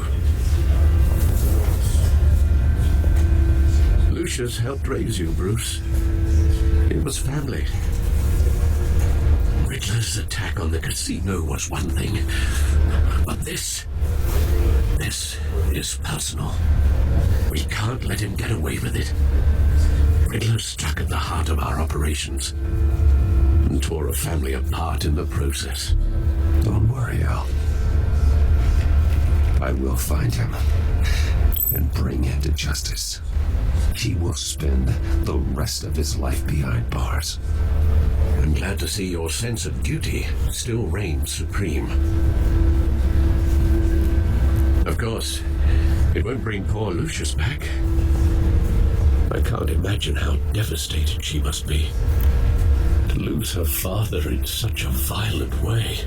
Lucius helped raise you, Bruce. It was family. Riddler's attack on the casino was one thing, but this is personal. We can't let him get away with it. Riddler struck at the heart of our operations and tore a family apart in the process. Don't worry, Al. I will find him and bring him to justice. He will spend the rest of his life behind bars. I'm glad to see your sense of duty still reigns supreme. Of course, it won't bring poor Lucius back. I can't imagine how devastated she must be to lose her father in such a violent way.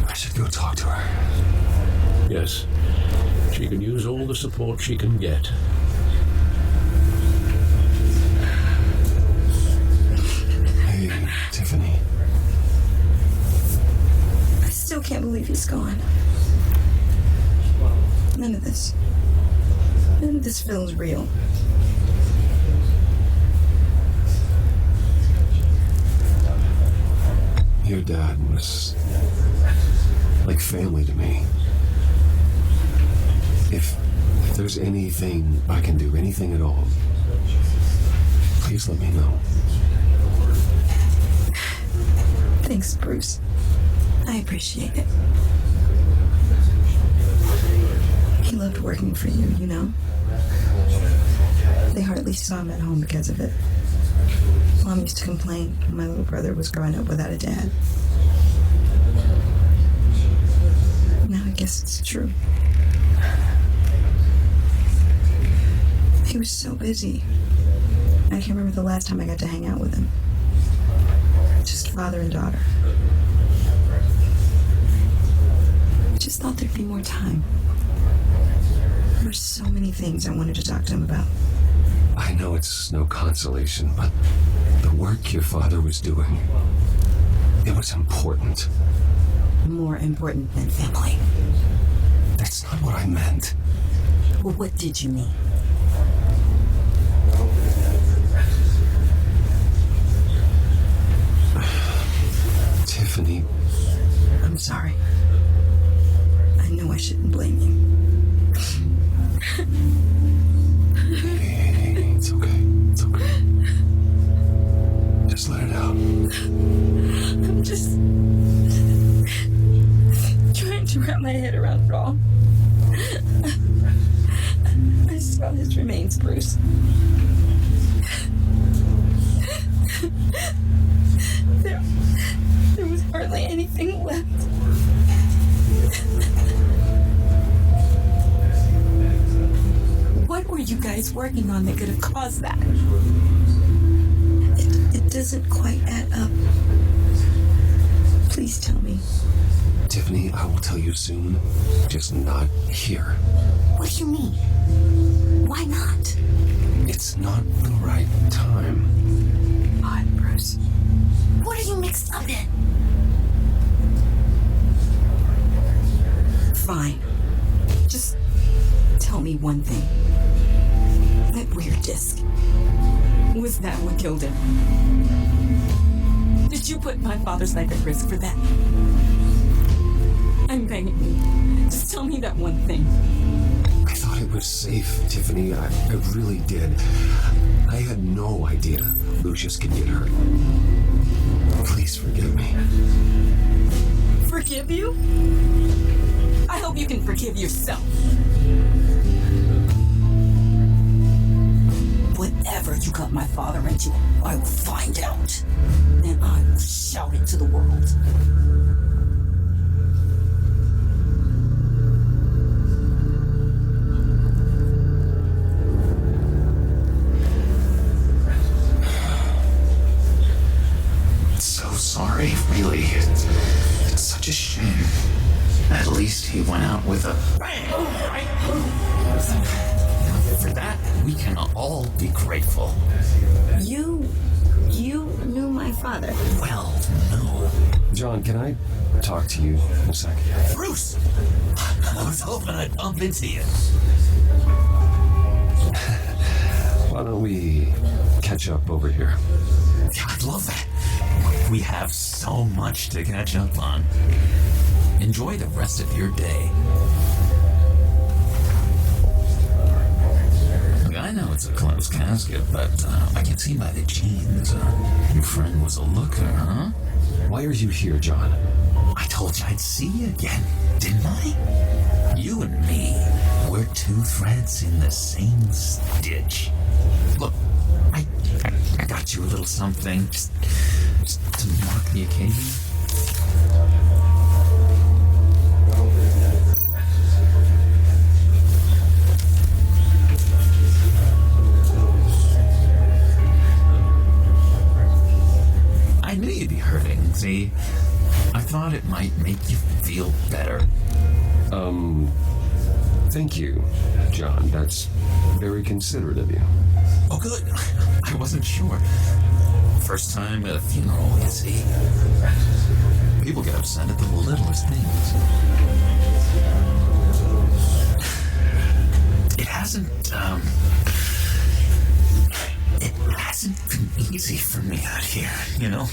I should go talk to her. Yes, she can use all the support she can get. Hey, Tiffany. can't believe he's gone. None of this feels real. Your dad was like family to me. If there's anything I can do, anything at all, please let me know. Thanks, Bruce. I appreciate it. He loved working for you, you know? They hardly saw him at home because of it. Mom used to complain when my little brother was growing up without a dad. Now I guess it's true. He was so busy. I can't remember the last time I got to hang out with him. Just father and daughter. I just thought there'd be more time. There were so many things I wanted to talk to him about. I know it's no consolation, but the work your father was doing, it was important. More important than family. That's not what I meant. Well, what did you mean? Tiffany. I'm sorry. I know I shouldn't blame you. Hey, it's okay. It's okay. Just let it out. I'm just trying to wrap my head around it all. I saw his remains, Bruce. There was hardly anything left. What were you guys working on that could have caused that? It doesn't quite add up. Please tell me. Tiffany, I will tell you soon. Just not here. What do you mean? Why not? It's not the right time. What, Bruce? What are you mixed up in? Fine. Just tell me one thing. That weird disc. Was that what killed him? Did you put my father's life at risk for that? I'm begging you. Just tell me that one thing. I thought it was safe, Tiffany. I really did. I had no idea Lucius could get hurt. Please forgive me. Forgive you? I hope you can forgive yourself. Whatever you got my father into, I will find out. And I will shout it to the world. So sorry, really. It's such a shame. At least he went out with a bang. For that, we can all be grateful. You knew my father. Well, no. John, can I talk to you in a second? Bruce! I was hoping I'd bump into you. Why don't we catch up over here? Yeah, I'd love that. We have so much to catch up on. Enjoy the rest of your day. Look, I know it's a closed casket, but I can see by the jeans. Your friend was a looker, huh? Why are you here, John? I told you I'd see you again, didn't I? You and me, we're two threads in the same stitch. Look, I got you a little something, just to mark the occasion. I knew you'd be hurting, see? I thought it might make you feel better. Thank you, John. That's very considerate of you. Oh, good. I wasn't sure. First time at a funeral, you see. People get upset at the littlest things. It hasn't been easy for me out here, you know?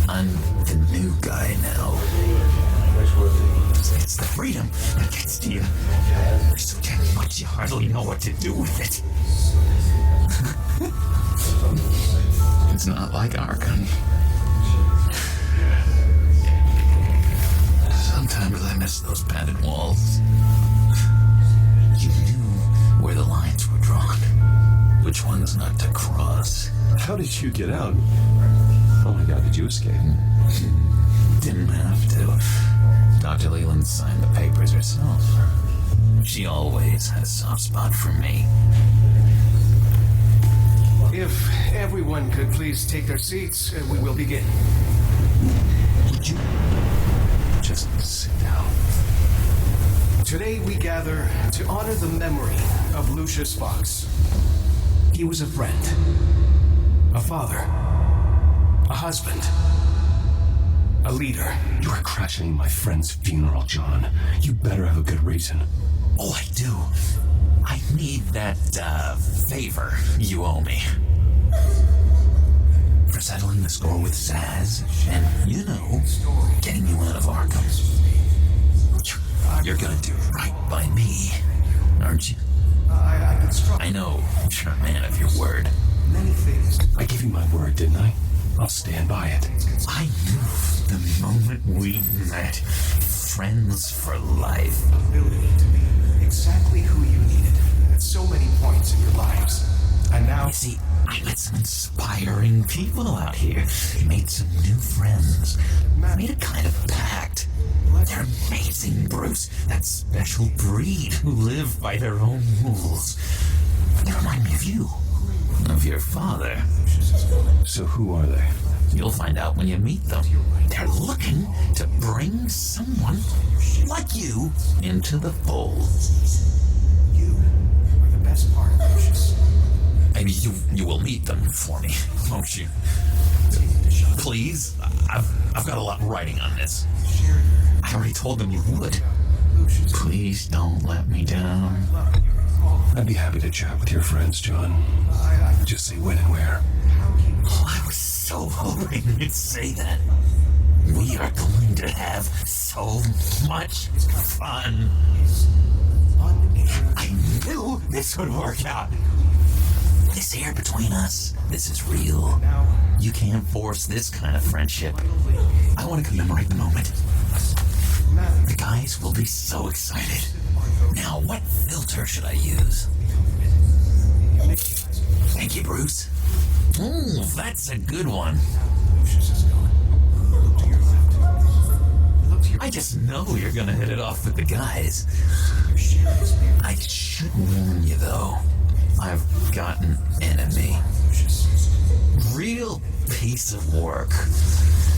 I'm the new guy now. It's the freedom that gets to you. There's so damn much you hardly know what to do with it. It's not like Arkham. Sometimes I miss those padded walls. You knew where the lines were drawn, which ones not to cross. How did you get out? Oh my god, did you escape? Didn't have to. Dr. Leland signed the papers herself. She always had a soft spot for me. If everyone could please take their seats, we will begin. Would you just sit down? Today we gather to honor the memory of Lucius Fox. He was a friend, a father, a husband, a leader. You are crashing my friend's funeral, John. You better have a good reason. Oh, I do. I need that, favor you owe me. For settling the score with Zaz, and, you know, getting you out of Arkham. You're gonna do right by me, aren't you? I know you're a man of your word. Many things. I gave you my word, didn't I? I'll stand by it. I knew the moment we met. Friends for life. Ability to be exactly who you needed at so many points in your lives. And now... You see, I met some inspiring people out here. Made some new friends. Made a kind of pact. They're amazing, Bruce. That special breed who live by their own rules. They remind me of you. Of your father. So who are they? You'll find out when you meet them. They're looking to bring someone like you into the fold. You are the best part of Lucius. Maybe you will meet them for me, won't you? Please? I've got a lot writing on this. I already told them you would. Please don't let me down. I'd be happy to chat with your friends, John. Just say when and where. Oh, I was so hoping you'd say that. We are going to have so much fun. I knew this would work out. This here between us, this is real. You can't force this kind of friendship. I want to commemorate the moment. The guys will be so excited. Now, what filter should I use? Thank you, Bruce. Ooh, that's a good one. I just know you're gonna hit it off with the guys. I should warn you, though. I've got an enemy. Real piece of work.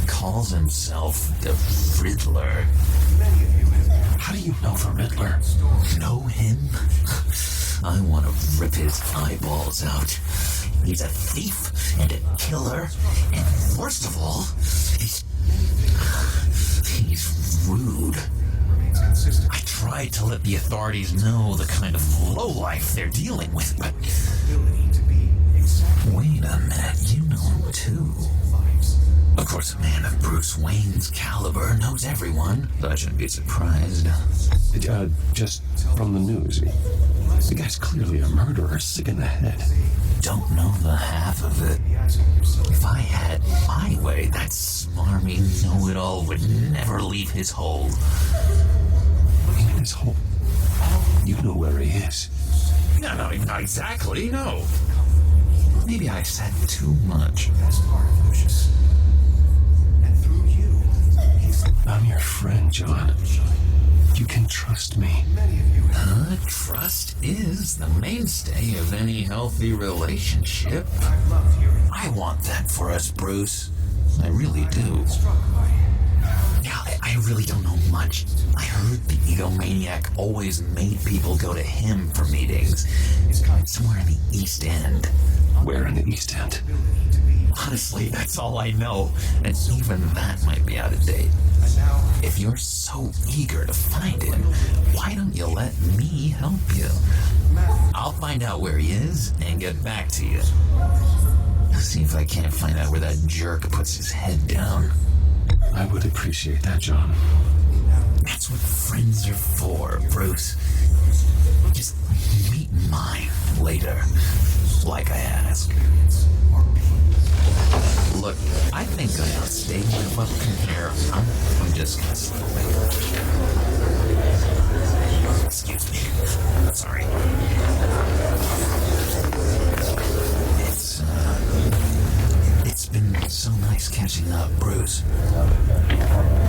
Calls himself the Riddler. How do you know the Riddler? Know him? I want to rip his eyeballs out. He's a thief and a killer, and worst of all, he's rude. I tried to let the authorities know the kind of lowlife they're dealing with, but... Wait a minute, you know him too. Of course, a man of Bruce Wayne's caliber knows everyone, so I shouldn't be surprised. Just from the news. The guy's clearly a murderer, sick in the head. Don't know the half of it. If I had my way, that smarmy know-it-all would never leave his hole. His hole? You know where he is. No, not exactly, no. Maybe I said too much. I'm your friend, John. You can trust me. Trust is the mainstay of any healthy relationship. I want that for us, Bruce. I really do. Yeah, I really don't know much. I heard the egomaniac always made people go to him for meetings. Somewhere in the East End. Where in the East End? Honestly, that's all I know, and even that might be out of date. If you're so eager to find him, why don't you let me help you? I'll find out where he is and get back to you. See if I can't find out where that jerk puts his head down. I would appreciate that, John. That's what friends are for, Bruce. Just meet mine later, like I asked. Look, I think I outstayed my welcome here. I'm just gonna slip away. Excuse me. Sorry. It's been so nice catching up, Bruce.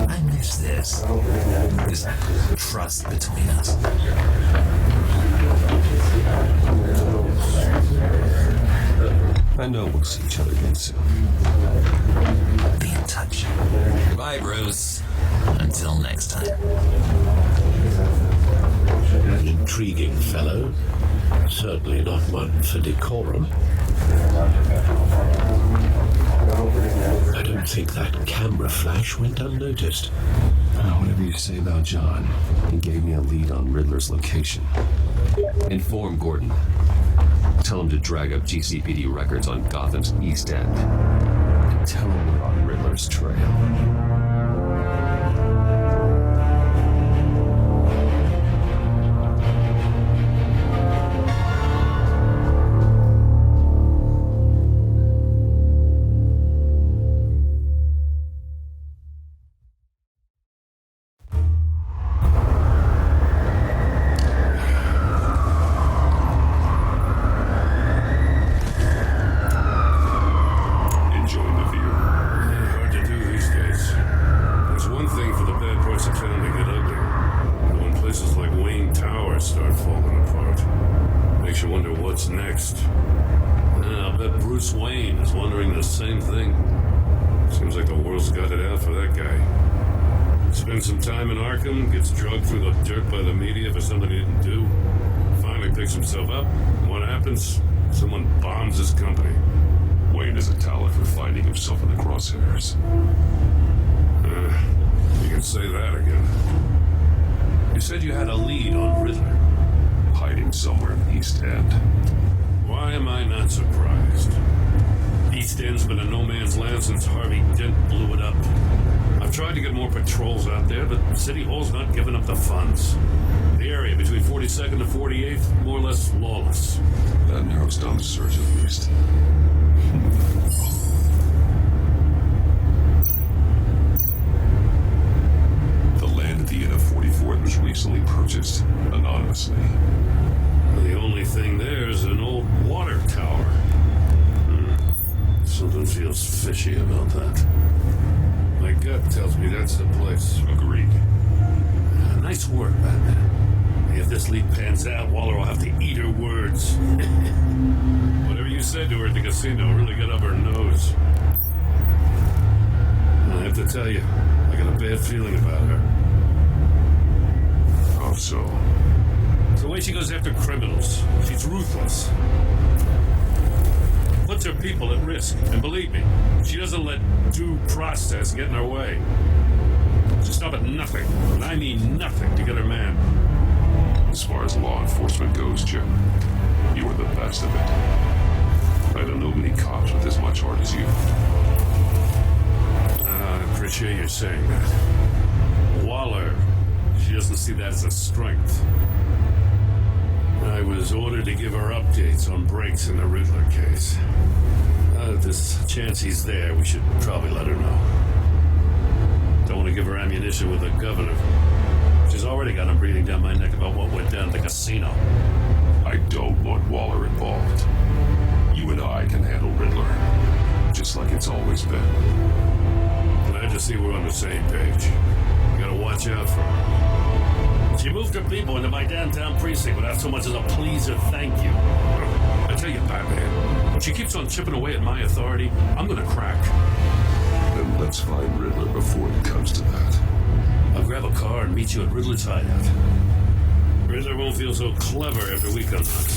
I miss this trust between us. I know we'll see each other again soon. Be in touch. Goodbye, Bruce. Until next time. Intriguing fellow. Certainly not one for decorum. I don't think that camera flash went unnoticed. Whatever you say about John, he gave me a lead on Riddler's location. Inform Gordon. Tell him to drag up GCPD records on Gotham's East End. And tell him we're on Riddler's trail. Gets drugged through the dirt by the media for something he didn't do. Finally picks himself up. What happens? Someone bombs his company. Wayne has a talent for finding himself in the crosshairs. You can say that again. You said you had a lead on Riddler. Hiding somewhere in the East End. Why am I not surprised? East End's been a no man's land since Harvey Dent blew it up. I've tried to get more patrols out there, but City Hall's not giving up the funds. The area between 42nd and 48th, more or less lawless. That narrows down the search at least. The land at the end of 44th was recently purchased anonymously. The only thing there is an old water tower. Something feels fishy about that. My gut tells me that's the place. Agreed. Nice work, Batman. If this lead pans out, Waller will have to eat her words. Whatever you said to her at the casino really got up her nose. I have to tell you, I got a bad feeling about her. How so? It's the way she goes after criminals. She's ruthless. Puts her people at risk. And believe me, she doesn't let due process get in her way. She'll stop at nothing, and I mean nothing, to get her man. As far as law enforcement goes, Jim, you are the best of it. I don't know many cops with as much heart as you. I appreciate you saying that. Waller, she doesn't see that as a strength. I was ordered to give her updates on breaks in the Riddler case. This chance he's there, we should probably let her know. Don't want to give her ammunition with the governor. She's already got him breathing down my neck about what went down at the casino. I don't want Waller involved. You and I can handle Riddler, just like it's always been. Glad to see we're on the same page. You gotta watch out for her. She moved her people into my downtown precinct without so much as a please or thank you. I tell you, Batman, when she keeps on chipping away at my authority, I'm gonna crack. Then let's find Riddler before it comes to that. I'll grab a car and meet you at Riddler's hideout. Riddler won't feel so clever after we come knocking.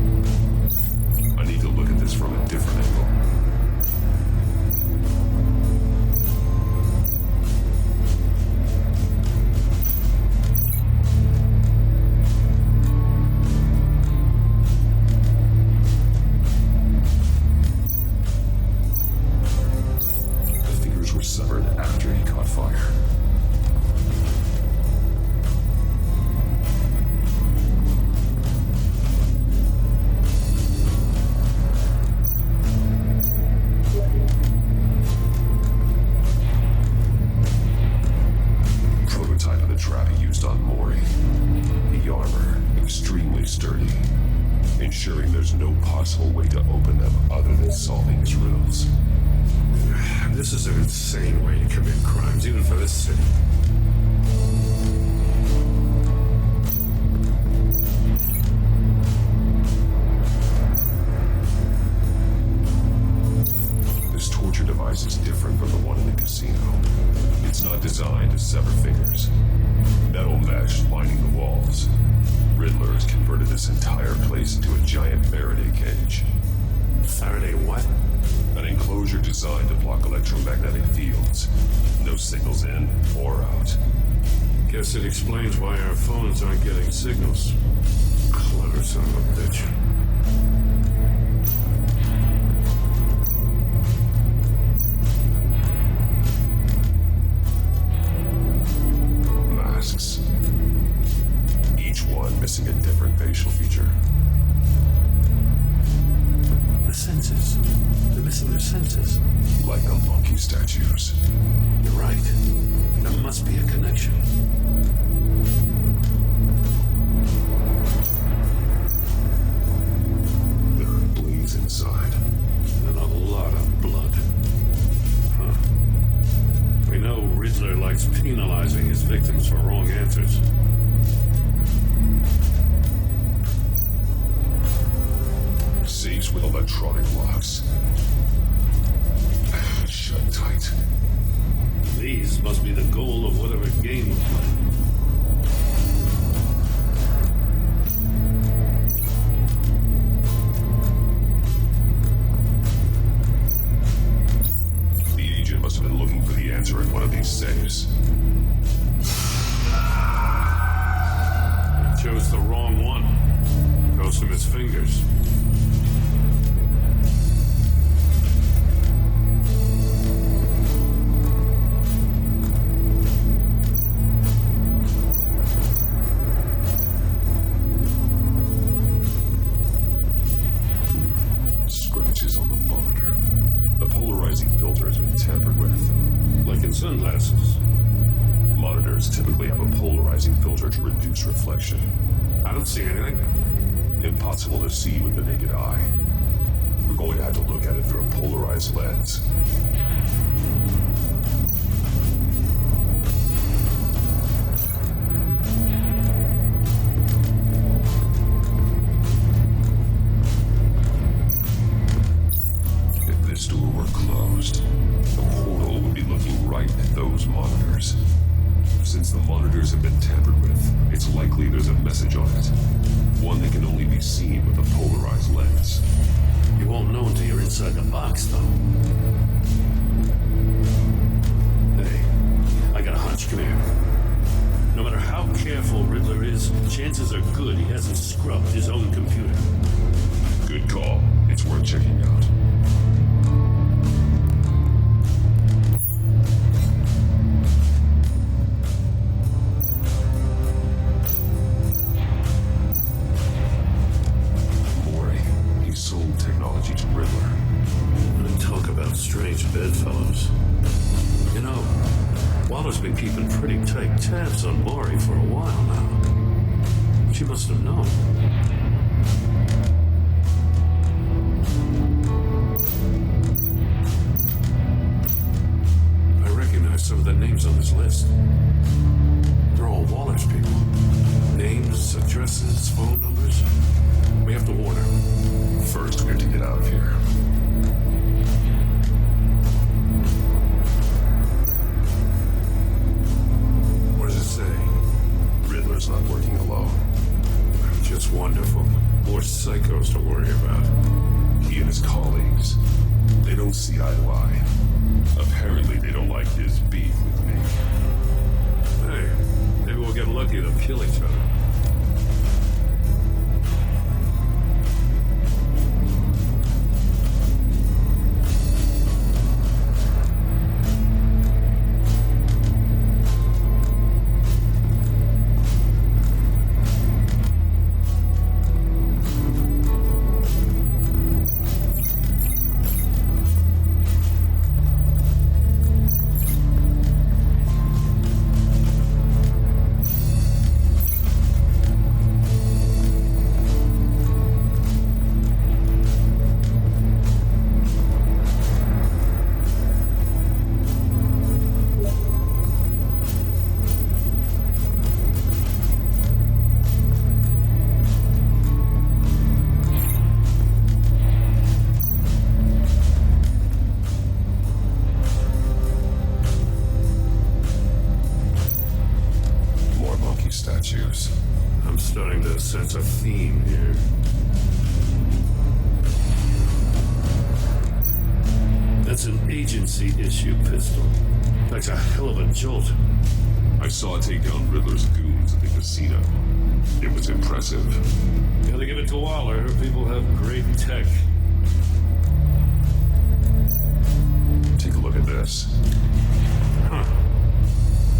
sturdy, ensuring there's no possible way to open them other than solving his riddles. This is an insane way to commit crimes, even for this city. This torture device is different from the one in the casino. It's not designed to sever fingers. Metal mesh lining the walls. Riddler has converted this entire place into a giant Faraday cage. Faraday what? An enclosure designed to block electromagnetic fields. No signals in or out. Guess it explains why our phones aren't getting signals. Clever son of a bitch. Masks. Each one missing a different facial feature. The senses. They're missing their senses. Like the monkey statues. You're right. There must be a connection. There are bleeds inside. And a lot of blood. Huh. We know Riddler likes penalizing his victims for wrong answers. Safes with electronic locks. Shut tight. These must be the goal of whatever game we're playing. The agent must have been looking for the answer in one of these safes. He chose the wrong one. Cost him his fingers. Scratches on the monitor. The polarizing filter has been tampered with. Like in sunglasses. Monitors typically have a polarizing filter to reduce reflection. I don't see anything. Impossible to see with the naked eye. We're going to have to look at it through a polarized lens. If this door were closed, the portal would be looking right at those monitors. Since the monitors have been tampered with, it's likely there's a message on it. One that can only be seen with a polarized lens. You won't know until you're inside the box, though. Hey, I got a hunch. Come here. No matter how careful Riddler is, chances are good he hasn't scrubbed his own computer. Good call. It's worth checking out. Technology to Riddler. And talk about strange bedfellows. You know, Waller's been keeping pretty tight tabs on Maury for a while now. She must have known. I recognize some of the names on this list. They're all Waller's people. Names, addresses, phone numbers. We have to warn her. First, we have to get out of here. What does it say? Riddler's not working alone. Just wonderful. More psychos to worry about. He and his colleagues, they don't see eye to eye. Apparently, they don't like his beef with me. Hey, maybe we'll get lucky to kill each other. here. That's an agency-issue pistol. That's a hell of a jolt. I saw it take down Riddler's goons at the casino. It was impressive. Gotta give it to Waller. Her people have great tech. Take a look at this. Huh.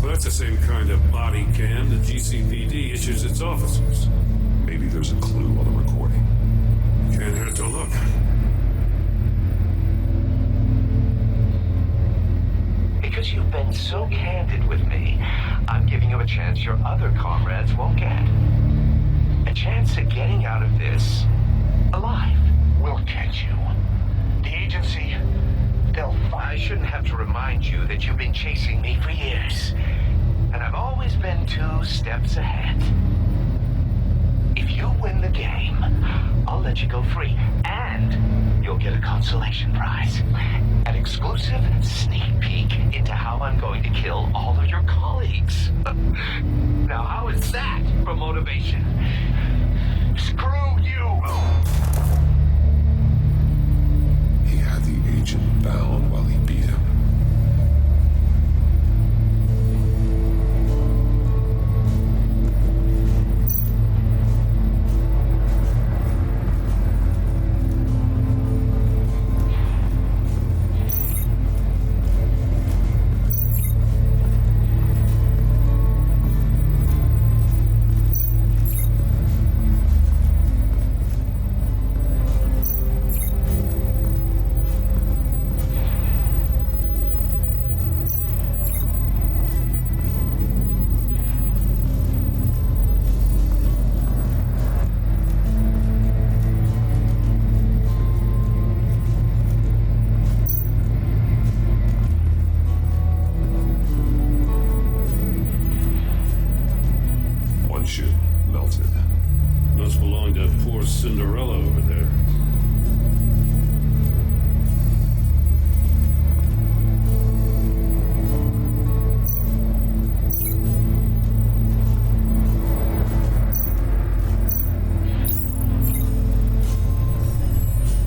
Well, that's the same kind of body cam the GCPD issues its officers. Maybe there's a clue on the recording. Can't hurt to look. Because you've been so candid with me, I'm giving you a chance your other comrades won't get. A chance at getting out of this alive. We'll catch you. The agency, they'll find. I shouldn't have to remind you that you've been chasing me for years. And I've always been 2 steps ahead. If you win the game, I'll let you go free. And you'll get a consolation prize. An exclusive sneak peek into how I'm going to kill all of your colleagues. Now, how is that for motivation? Screw you! He had the agent bound while he beat him. Cinderella over there.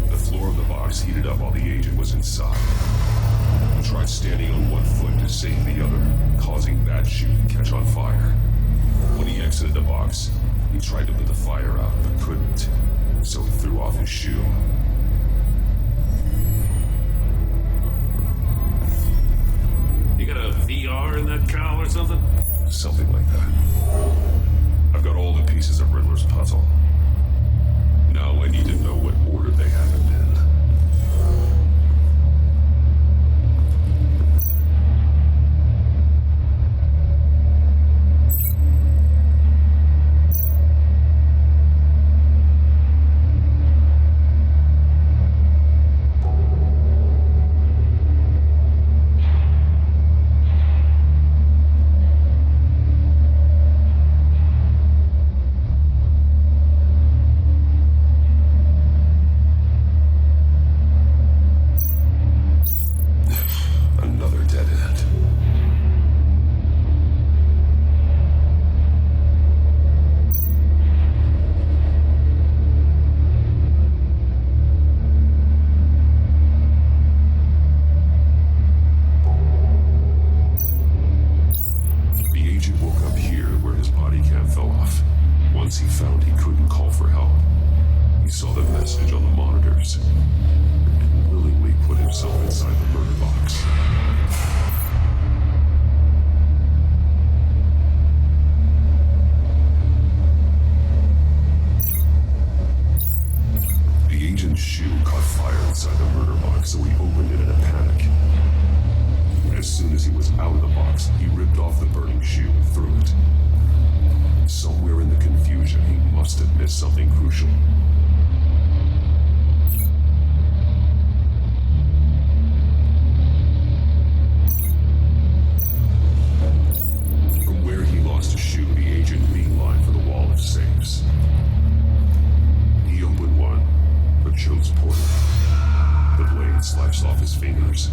The floor of the box heated up while the agent was inside. He tried standing on one foot to save the other, causing that shoe to catch on fire. When he exited the box, he tried to put the fire out, but couldn't, so he threw off his shoe. You got a VR in that cowl or something? Something like that. I've got all the pieces of Riddler's puzzle. Now I need to know what order they happened in. Once he found he couldn't call for help, he saw the message on the monitors and willingly put himself inside the murder box. The agent's shoe caught fire inside the murder box, so he opened it in a panic. As soon as he was out of the box, he ripped off the burning shoe and threw it. Somewhere in the confusion, he must have missed something crucial. From where he lost a shoe, the agent beelined for the wall of safes. He opened one, but chose poorly. The blade sliced off his fingers,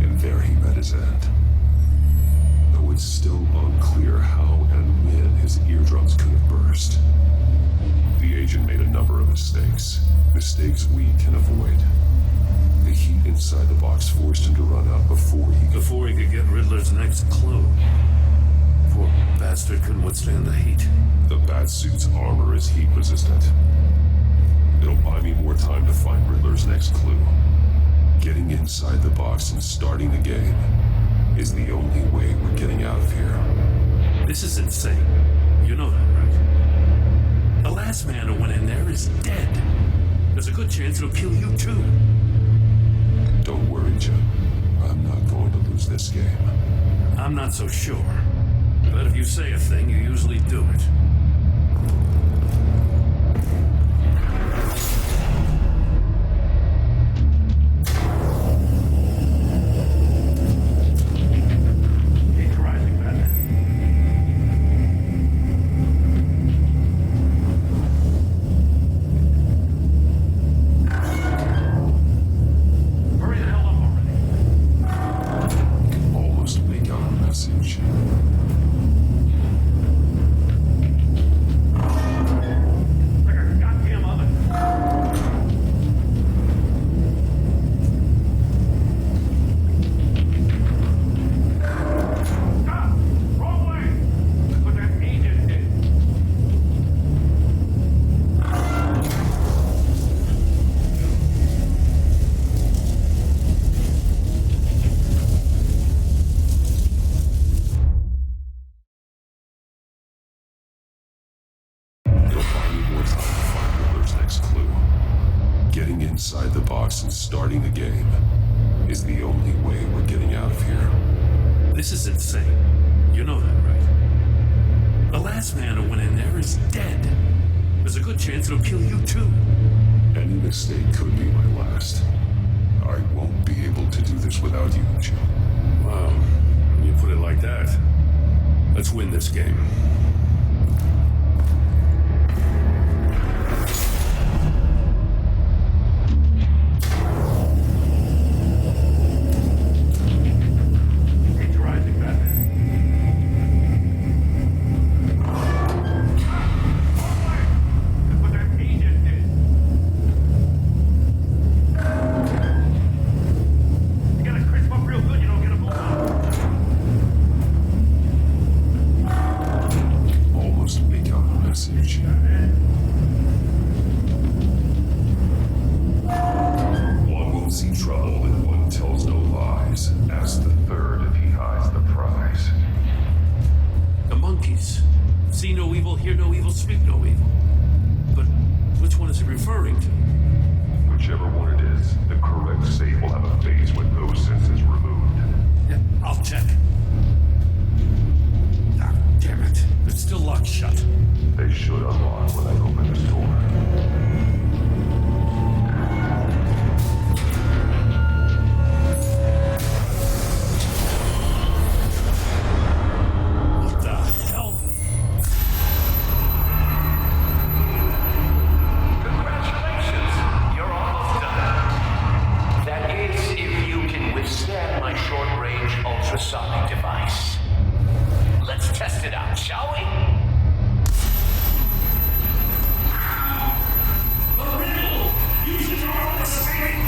and there he met his end. Though it's still unclear how and when his eardrums could have burst. The mistakes. Mistakes we can avoid. The heat inside the box forced him to run out before he could get Riddler's next clue. Poor bastard couldn't withstand the heat. The Batsuit's armor is heat resistant. It'll buy me more time to find Riddler's next clue. Getting inside the box and starting the game is the only way we're getting out of here. This is insane. You know that, right? The last man who went in there is dead. There's a good chance it'll kill you too. Don't worry, Jim. I'm not going to lose this game. I'm not so sure. But if you say a thing, you usually do it. Inside the box and starting the game is the only way we're getting out of here. This is insane. You know that, right? The last man who went in there is dead. There's a good chance it'll kill you too. Any mistake could be my last. I won't be able to do this without you, Jim. Wow, when you put it like that, let's win this game. See no evil, hear no evil, speak no evil. But which one is he referring to? Whichever one it is, the correct save will have a phase with those senses removed. Yeah, I'll check. Ah, damn it. It's still locked shut. They should unlock when I open this door. Ultrasonic device. Let's test it out, shall we? The riddle! You should draw the same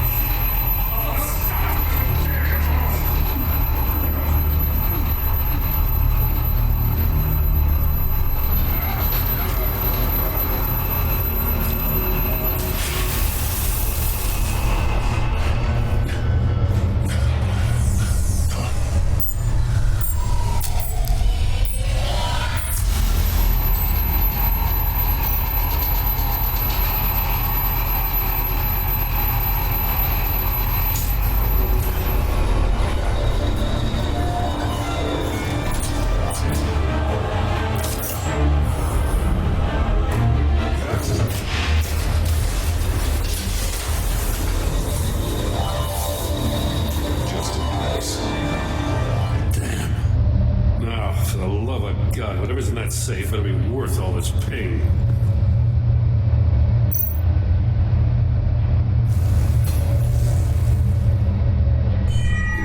God, whatever's in that safe better be worth all this pain.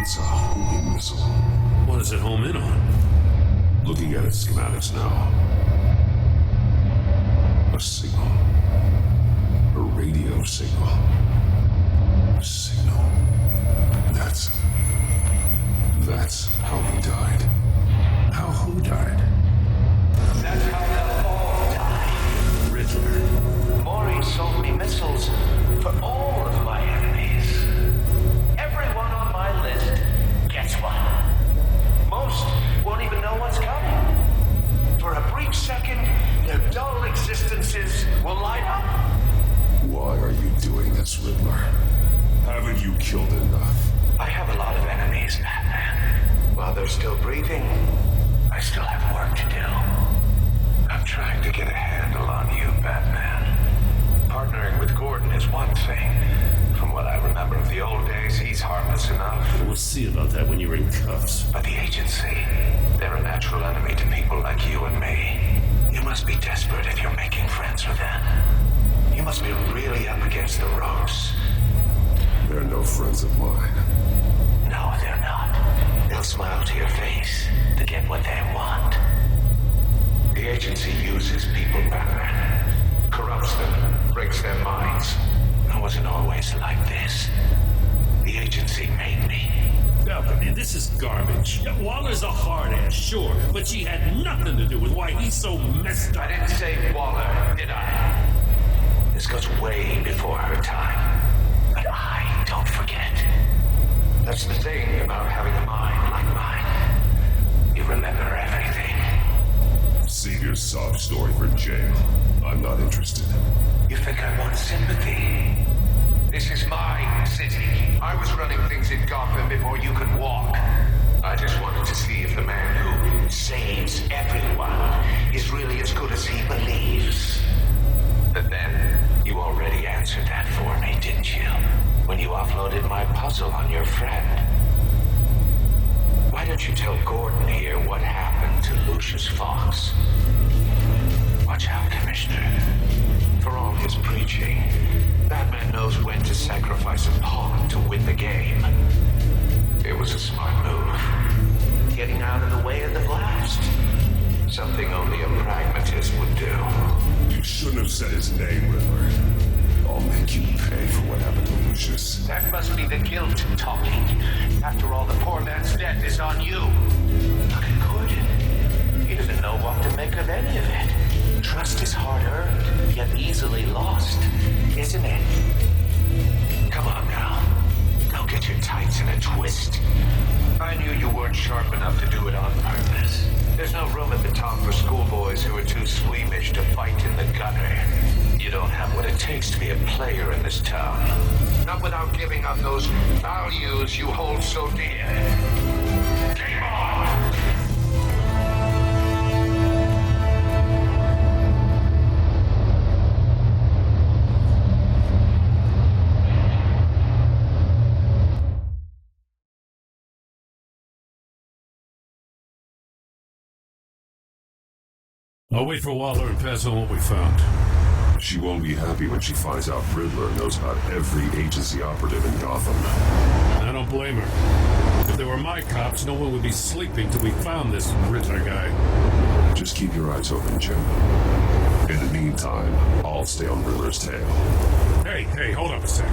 It's a homing missile. What does it home in on? Looking at its schematics now. A signal. A signal. A signal. That's how he died. How who died? That's how they'll all die. Riddler. Maury sold me missiles for all of my enemies. Everyone on my list gets one. Most won't even know what's coming. For a brief second, their dull existences will light up. Why are you doing this, Riddler? Haven't you killed enough? I have a lot of enemies, Batman. While they're still breathing, I still have work to do. I'm trying to get a handle on you, Batman. Partnering with Gordon is one thing. From what I remember of the old days, he's harmless enough. We'll see about that when you're in cuffs. But the agency, they're a natural enemy to people like you and me. You must be desperate if you're making friends with them. You must be really up against the ropes. They're no friends of mine. No, they're not. They'll smile to your face to get what they want. The agency uses people, Batman. Corrupts them, breaks their minds. I wasn't always like this. The agency made me. No, but this is garbage. Waller's a hard ass, sure, but she had nothing to do with why he's so messed up. I didn't say Waller, did I? This goes way before her time. But I don't forget. That's the thing about having a mind like mine. You remember everything. Save your sob story for jail. I'm not interested. You think I want sympathy? This is my city. I was running things in Gotham before you could walk. I just wanted to see if the man who saves everyone is really as good as he believes. But then, you already answered that for me, didn't you? When you offloaded my puzzle on your friend. Why don't you tell Gordon here what happened to Lucius Fox? Watch out, Commissioner. For all his preaching, Batman knows when to sacrifice a pawn to win the game. It was a smart move. Getting out of the way of the blast. Something only a pragmatist would do. You shouldn't have said his name, Riddler. I'll make you pay for what happened to Lucius. That must be the guilt talking. After all, the poor man's death is on you. Look at Gordon. He doesn't know what to make of any of it. Trust is hard-earned, yet easily lost, isn't it? Come on now. Don't get your tights in a twist. I knew you weren't sharp enough to do it on purpose. There's no room at the top for schoolboys who are too squeamish to fight in the gutter. You don't have what it takes to be a player in this town. Not without giving up those values you hold so dear. Game on! I'll wait for Waller and pass on what we found. She won't be happy when she finds out Riddler knows about every agency operative in Gotham. I don't blame her. If they were my cops, no one would be sleeping till we found this Riddler guy. Just keep your eyes open, Jim. In the meantime, I'll stay on Riddler's tail. Hey, hold up a sec.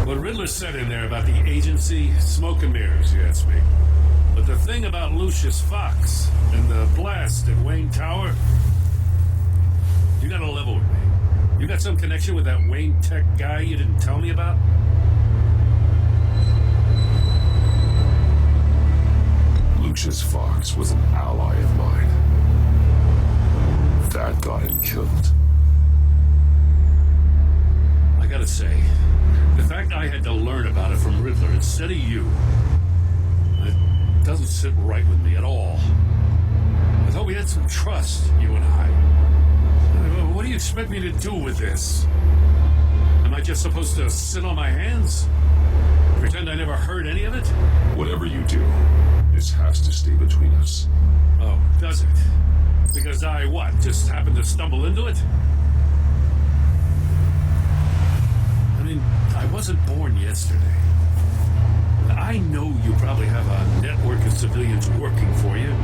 What Riddler said in there about the agency, smoke and mirrors, you ask me. But the thing about Lucius Fox and the blast at Wayne Tower, you gotta level with me. You got some connection with that Wayne Tech guy you didn't tell me about? Lucius Fox was an ally of mine. That got him killed. I gotta say, the fact I had to learn about it from Riddler instead of you, it doesn't sit right with me at all. I thought we had some trust, you and I. What do you expect me to do with this? Am I just supposed to sit on my hands? Pretend I never heard any of it? Whatever you do, this has to stay between us. Oh, does it? Because I, just happened to stumble into it? I mean, I wasn't born yesterday. I know you probably have a network of civilians working for you.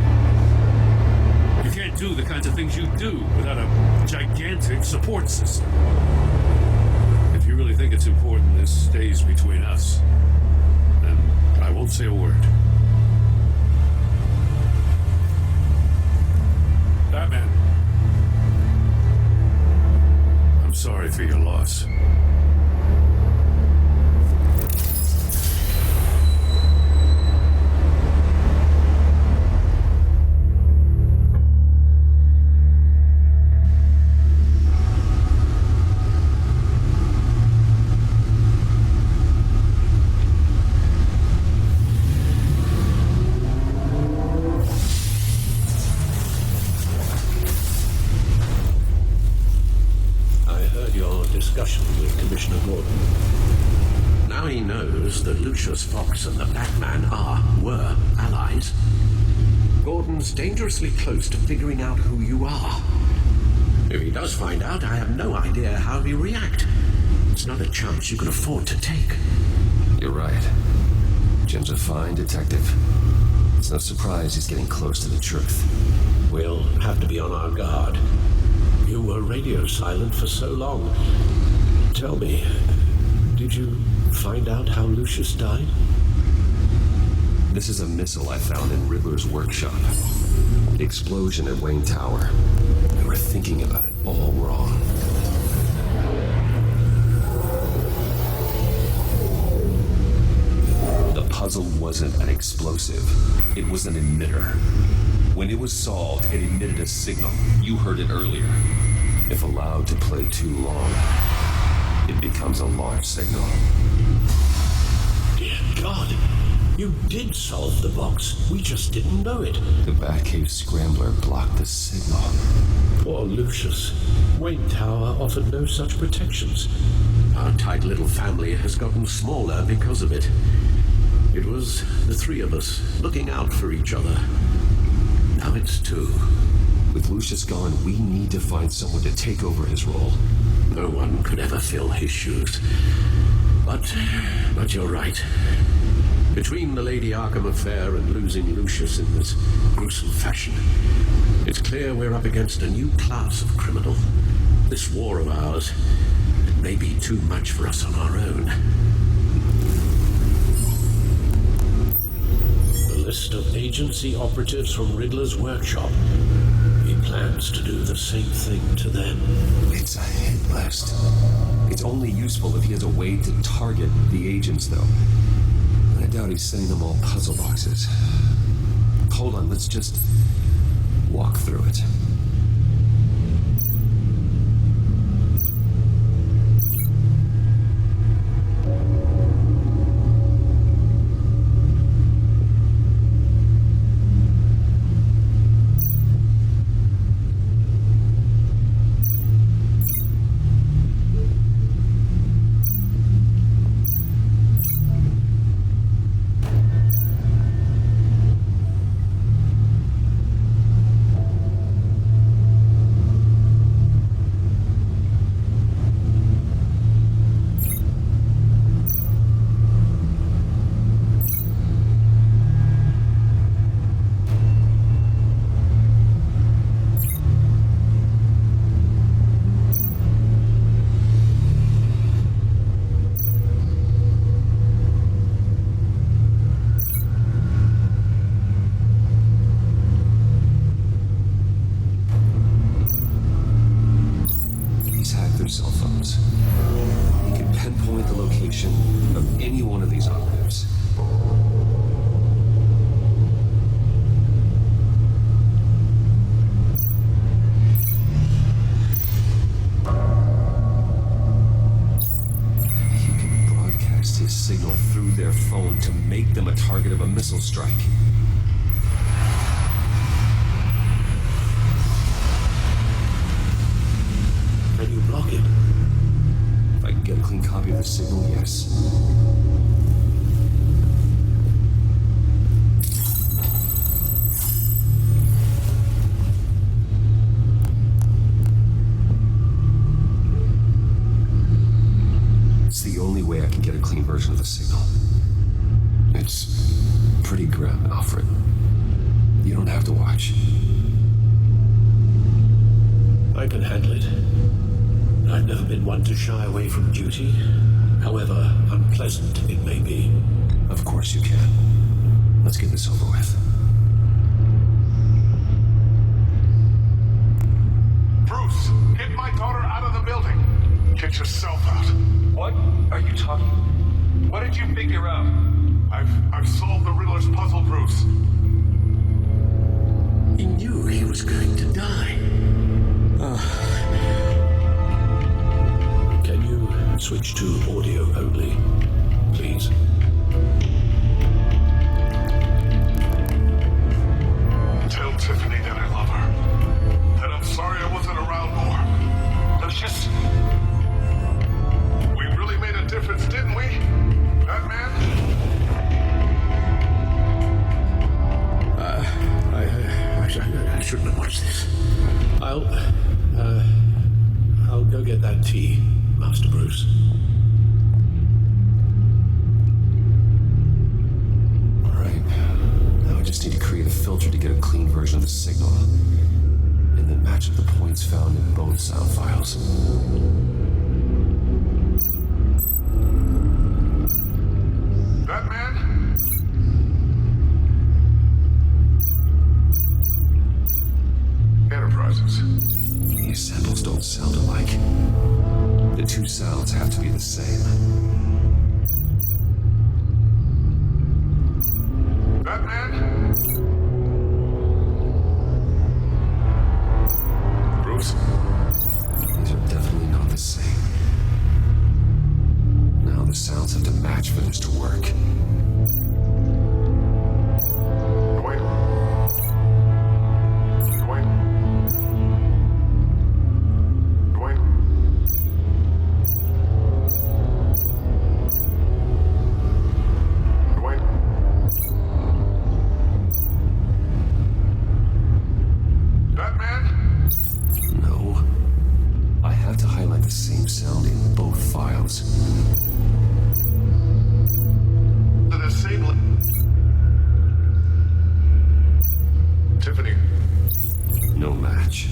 You can't do the kinds of things you do without a gigantic support system. If you really think it's important this stays between us, then I won't say a word. Batman. I'm sorry for your loss. Discussion with Commissioner Gordon. Now he knows that Lucius Fox and the Batman were allies. Gordon's dangerously close to figuring out who you are. If he does find out, I have no idea how he'll react. It's not a chance you can afford to take. You're right. Jim's a fine detective. It's no surprise he's getting close to the truth. We'll have to be on our guard. You were radio silent for so long. Tell me, did you find out how Lucius died? This is a missile I found in Riddler's workshop. The explosion at Wayne Tower. We were thinking about it all wrong. The puzzle wasn't an explosive. It was an emitter. When it was solved, it emitted a signal. You heard it earlier. If allowed to play too long, it becomes a launch signal. Dear God, you did solve the box. We just didn't know it. The Batcave Scrambler blocked the signal. Poor Lucius. Wayne Tower offered no such protections. Our tight little family has gotten smaller because of it. It was the three of us looking out for each other. Now it's two. With Lucius gone, we need to find someone to take over his role. No one could ever fill his shoes. But you're right. Between the Lady Arkham affair and losing Lucius in this gruesome fashion, it's clear we're up against a new class of criminal. This war of ours may be too much for us on our own. The list of agency operatives from Riddler's workshop. He plans to do the same thing to them. It's a hit list. It's only useful if he has a way to target the agents, though. I doubt he's sending them all puzzle boxes. Hold on, let's just walk through it. Cell phones. He can pinpoint the location of any one of these operatives. He can broadcast his signal through their phone to make them a target of a missile strike. Can you block it? If I can get a clean copy of the signal, yes. It's the only way I can get a clean version of the signal. It's pretty grim, Alfred. You don't have to watch. I can handle it. I've never been one to shy away from duty, however unpleasant it may be. Of course you can. Let's get this over with. Bruce, get my daughter out of the building. Get yourself out. What are you talking? What did you figure out? I've solved the Riddler's puzzle, Bruce. He knew he was going to die. Can you switch to audio only, please? Tell Tiffany that I love her. That I'm sorry I wasn't around more. Lucius? We really made a difference, didn't we? That man? I shouldn't have watched this. I'll go get that tea, Master Bruce. Alright. Now I just need to create a filter to get a clean version of the signal. And then match up the points found in both sound files. That man? Enterprises. These samples don't sound alike. The two sounds have to be the same. That man? Bruce? These are definitely not the same. Now the sounds have to match for this to work. Wait. Wait. Wait. Wait. That man? No. I have to highlight the same sound in both files. The disabling. Tiffany. No match.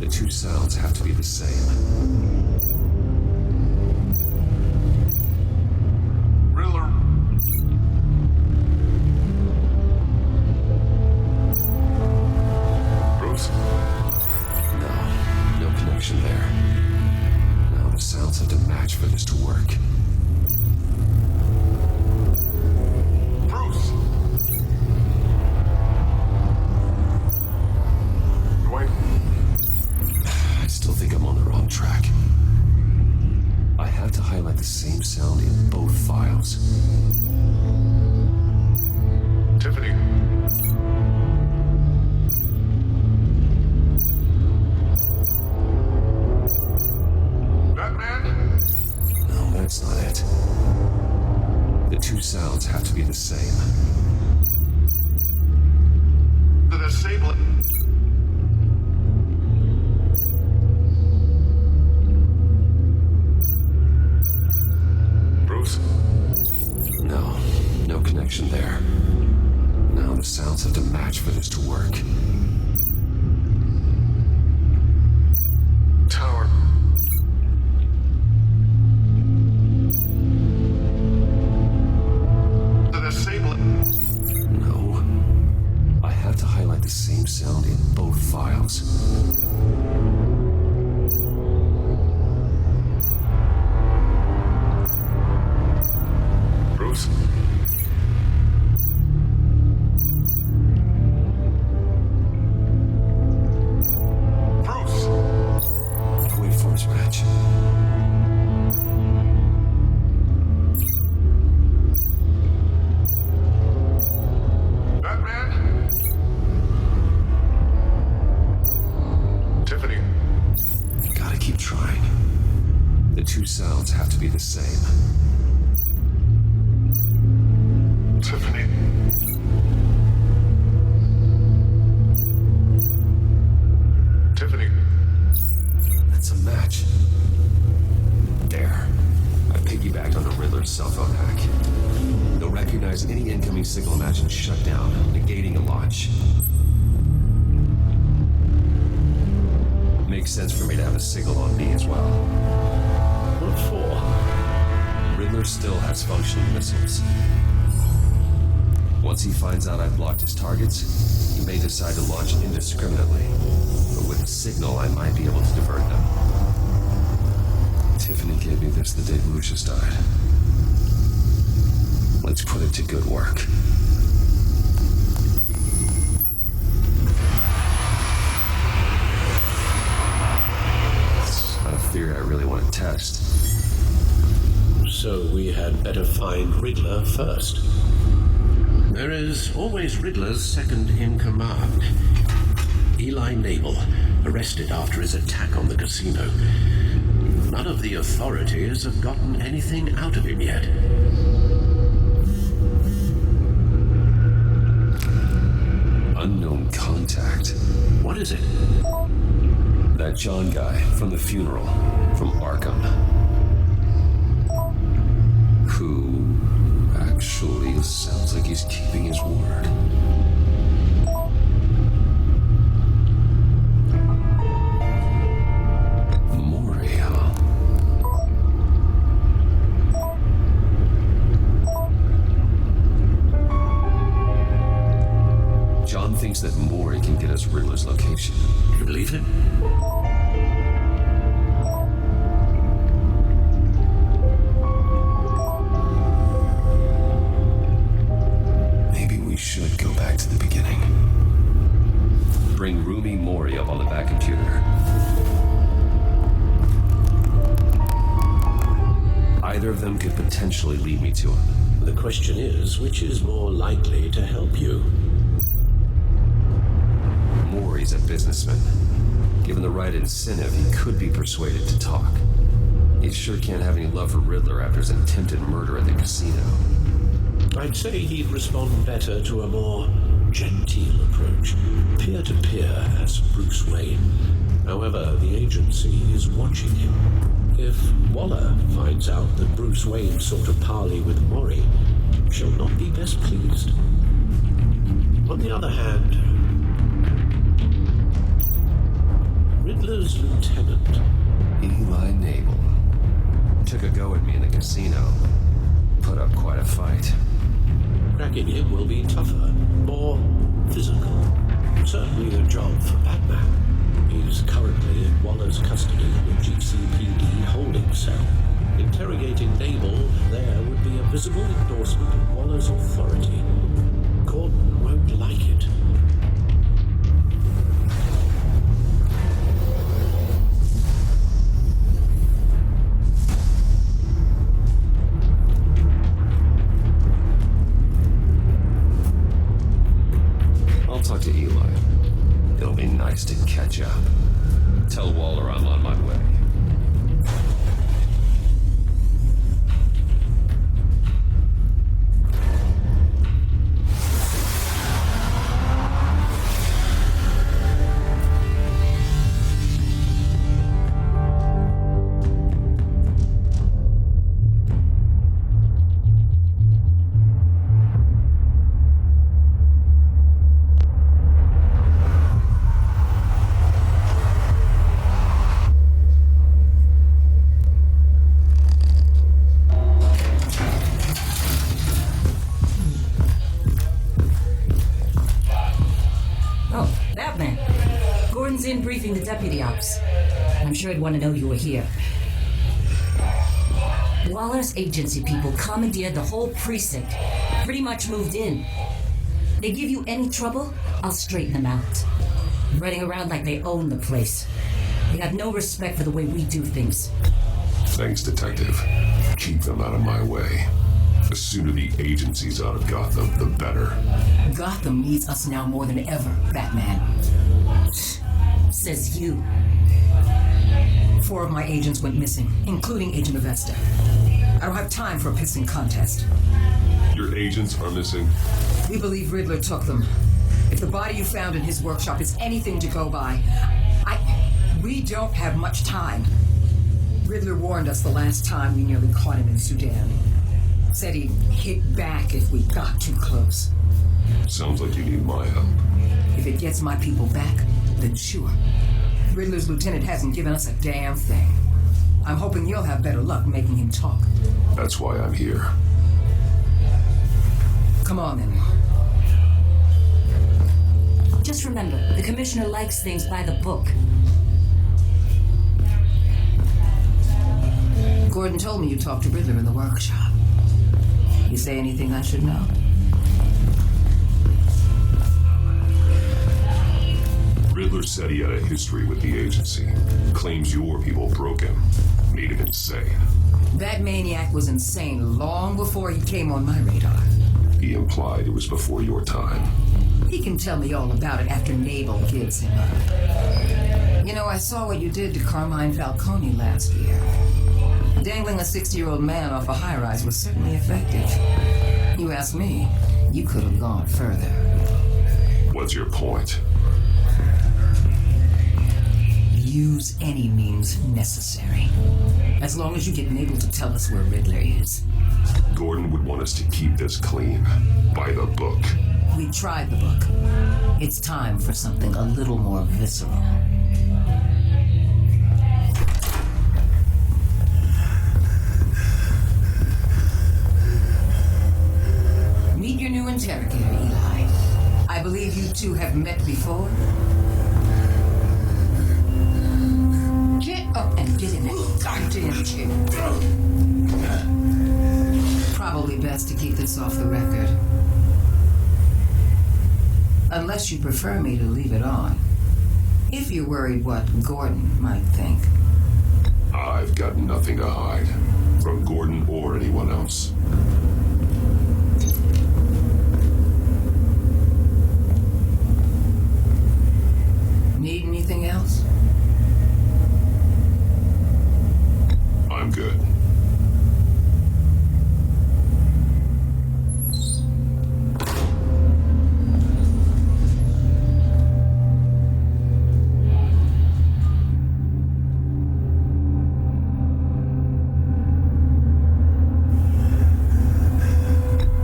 The two sounds have to be the same. Riddler. Bruce. No connection there. Now the sounds have to match for this to work. Bruce. Wait. I still think I'm on the wrong track. I have to highlight the same sound in both files. Tiffany. That man? No, that's not it. The two sounds have to be the same. The disabling. Bruce. No connection there. Now the sounds have to match for this to work. Tower. The disabling. No. I have to highlight the same sound in both files. Bruce. Bruce. Wait for his match. That man? Tiffany. Gotta keep trying. The two sounds have to be the same. Tiffany. Tiffany. That's a match. There. I piggybacked on the Riddler's cell phone hack. They'll recognize any incoming signal match and shut down, negating a launch. Make makes sense for me to have a signal on me as well. What for? Riddler still has functioning missiles. Once he finds out I've blocked his targets, he may decide to launch indiscriminately. But with a signal, I might be able to divert them. Tiffany gave me this the day Lucius died. Let's put it to good work. It's not a theory I really want to test. So we had better find Riddler first. There is always Riddler's second in command. Eli Nabel, arrested after his attack on the casino. None of the authorities have gotten anything out of him yet. Unknown contact. What is it? That John guy from the funeral, from Arkham. Who actually sounds like he's keeping his word. Maury, huh? John thinks that Maury can get us Riddler's location. You believe him? Should go back to the beginning. Bring Rumi Mori up on the back computer. Either of them could potentially lead me to him. The question is, which is more likely to help you? Mori's a businessman. Given the right incentive, he could be persuaded to talk. He sure can't have any love for Riddler after his attempted murder at the casino. I'd say he'd respond better to a more genteel approach, peer-to-peer as Bruce Wayne. However, the agency is watching him. If Waller finds out that Bruce Wayne sought a parley with Mori, she'll not be best pleased. On the other hand, Riddler's lieutenant, Eli Nabel, took a go at me in the casino. Put up quite a fight. Cracking him will be tougher, more physical. Certainly a job for Batman. He's currently in Waller's custody in a GCPD holding cell. Interrogating Nabel there would be a visible endorsement of Waller's authority. Gordon won't like it. I'll talk to Eli. It'll be nice to catch up. Tell Waller I'm on my way. In briefing the deputy ops. I'm sure I'd want to know you were here. Waller's agency people commandeered the whole precinct. Pretty much moved in. They give you any trouble, I'll straighten them out. Running around like they own the place. They have no respect for the way we do things. Thanks, Detective. Keep them out of my way. The sooner the agency's out of Gotham, the better. Gotham needs us now more than ever, Batman. Says you. 4 of my agents went missing, including Agent Avesta. I don't have time for a pissing contest. Your agents are missing? We believe Riddler took them. If the body you found in his workshop is anything to go by, we don't have much time. Riddler warned us the last time we nearly caught him in Sudan. Said he'd hit back if we got too close. Sounds like you need my help. If it gets my people back, then sure. Riddler's lieutenant hasn't given us a damn thing. I'm hoping you'll have better luck making him talk. That's why I'm here. Come on, then. Just remember, the commissioner likes things by the book. Gordon told me you talked to Riddler in the workshop. You say anything I should know? Riddler said he had a history with the agency. Claims your people broke him. Made him insane. That maniac was insane long before he came on my radar. He implied it was before your time. He can tell me all about it after Nabel gives him up. You know, I saw what you did to Carmine Falcone last year. Dangling a 60-year-old man off a high-rise was certainly effective. You ask me, you could have gone further. What's your point? Use any means necessary. As long as you get Nabel to tell us where Riddler is. Gordon would want us to keep this clean. By the book. We tried the book. It's time for something a little more visceral. Meet your new interrogator, Eli. I believe you two have met before. Get up and get in that goddamn chair. Probably best to keep this off the record. Unless you prefer me to leave it on. If you're worried what Gordon might think. I've got nothing to hide. From Gordon or anyone else. Need anything else? I'm good.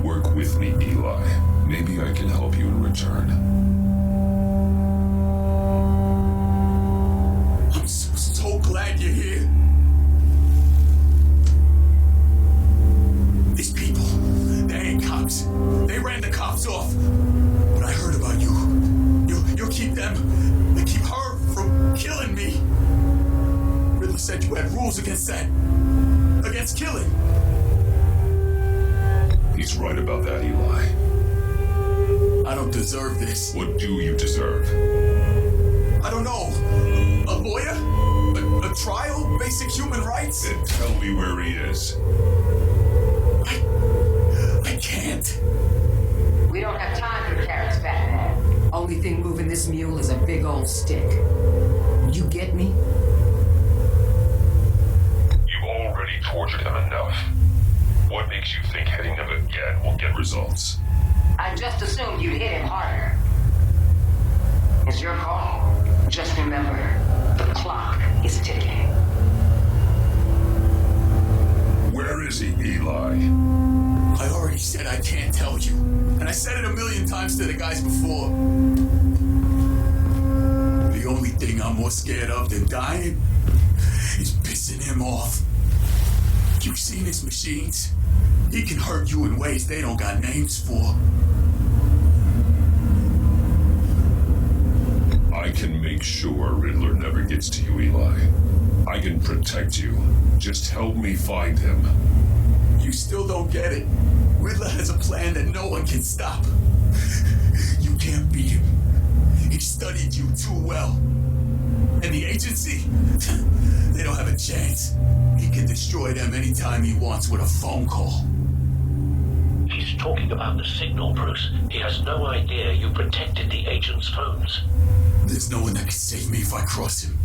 Work with me, Eli. Maybe I can help you in return. I'm so glad you're here. These people, they ain't cops. They ran the cops off. But I heard about you. You'll keep them. They keep her from killing me. Riddler said you had rules against that. Against killing. He's right about that, Eli. I don't deserve this. What do you deserve? I don't know. A lawyer? A trial? Basic human rights? Then tell me where he is. I can't. We don't have time for carrots, Batman. Only thing moving this mule is a big old stick. You get me? You've already tortured him enough. What makes you think hitting him again will get results? I just assumed you'd hit him harder. It's your call. Just remember, the clock is ticking. Where is he, Eli? I already said I can't tell you. And I said it 1,000,000 times to the guys before. The only thing I'm more scared of than dying is pissing him off. You've seen his machines. He can hurt you in ways they don't got names for. I can make sure Riddler never gets to you, Eli. I can protect you. Just help me find him. You still don't get it. Riddler has a plan that no one can stop. You can't beat him. He studied you too well. And the agency? They don't have a chance. He can destroy them anytime he wants with a phone call. He's talking about the signal, Bruce. He has no idea you protected the agent's phones. There's no one that can save me if I cross him.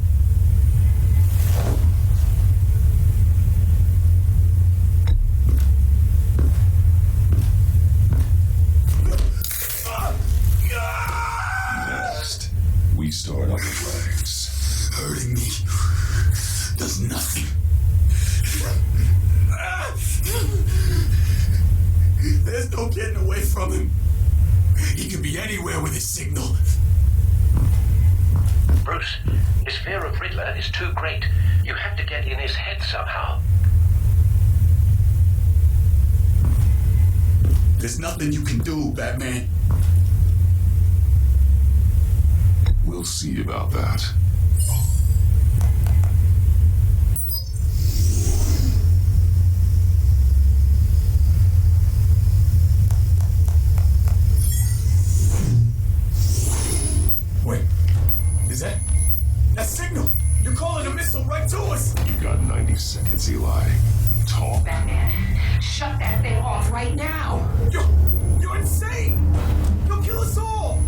Next, we start on the legs. Hurting me does nothing. There's no getting away from him. He could be anywhere with his signal. Bruce, Bruce. His fear of Riddler is too great. You have to get in his head somehow. There's nothing you can do, Batman. We'll see about that. Wait, is that signal? You're calling a missile right to us! You've got 90 seconds, Eli. Talk. Batman, shut that thing off right now! You're insane! You'll kill us all!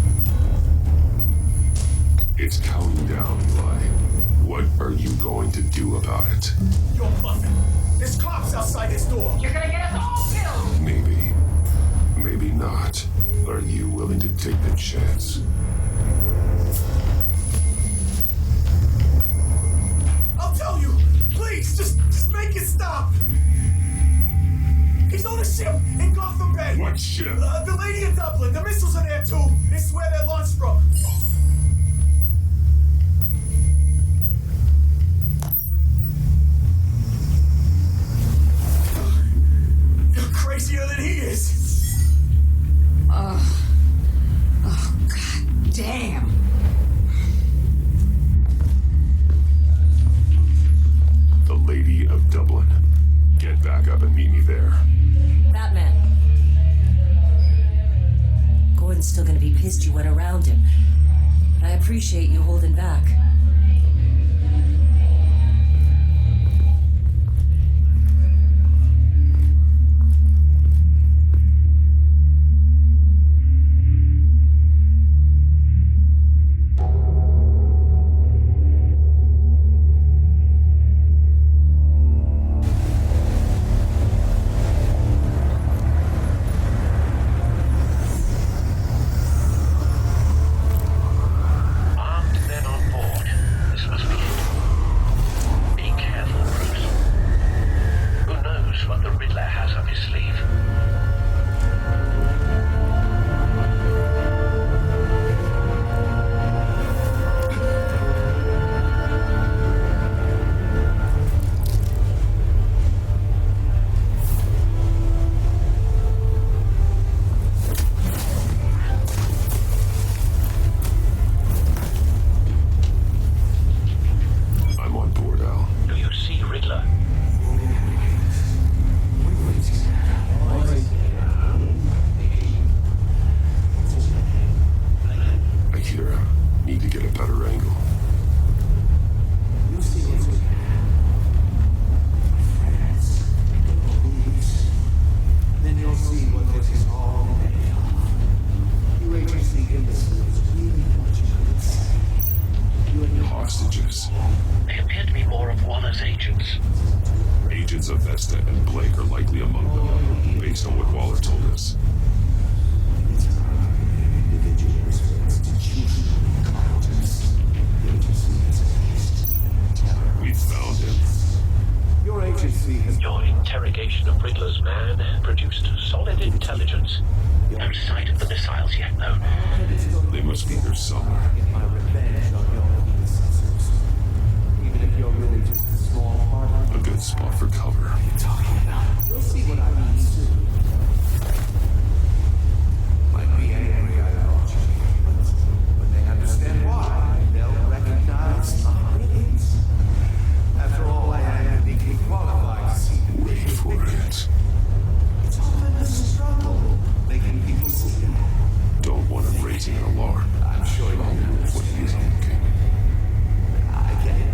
It's counting down, Eli. What are you going to do about it? You're bluffing. There's cops outside this door. You're gonna get us all killed! Maybe. Maybe not. Are you willing to take the chance? I'll tell you! Please, just make it stop! He's on a ship in Gotham Bay! What ship? The Lady of Dublin. The missiles are there, too. It's where they're launched from. You're crazier than he is! Oh, god damn! The Lady of Dublin. Get back up and meet me there. Batman. Gordon's still gonna be pissed you went around him. But I appreciate you holding back. Your interrogation of Riddler's man produced solid intelligence. No sight of the missiles yet, though. They must be here somewhere. My revenge on your predecessors. Even if you're really just a small part. A good spot for cover. What are you talking about? You'll see what I mean soon. Might be angry, I know. But when they understand why, they'll recognize my brilliance. After all, I am uniquely qualified to see the Wait for it. It's all been a struggle, making people see that. Don't want him raising an alarm. I'm sure you do. What he's thinking. I get it.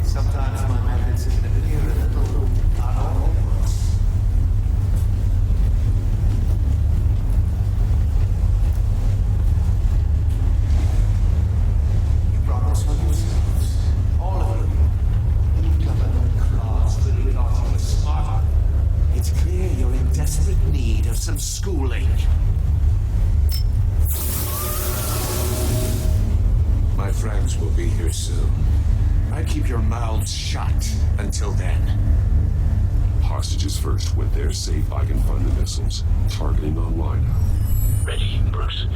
Sometimes my methods appear a little unorthodox. You brought this on yourselves. All of you. You government class really thought you were smart. It's clear you're in desperate need of some schooling. My friends will be here soon. I keep your mouths shut until then. Hostages first. When they're safe, I can find the missiles. Targeting online now. Ready, Bruce.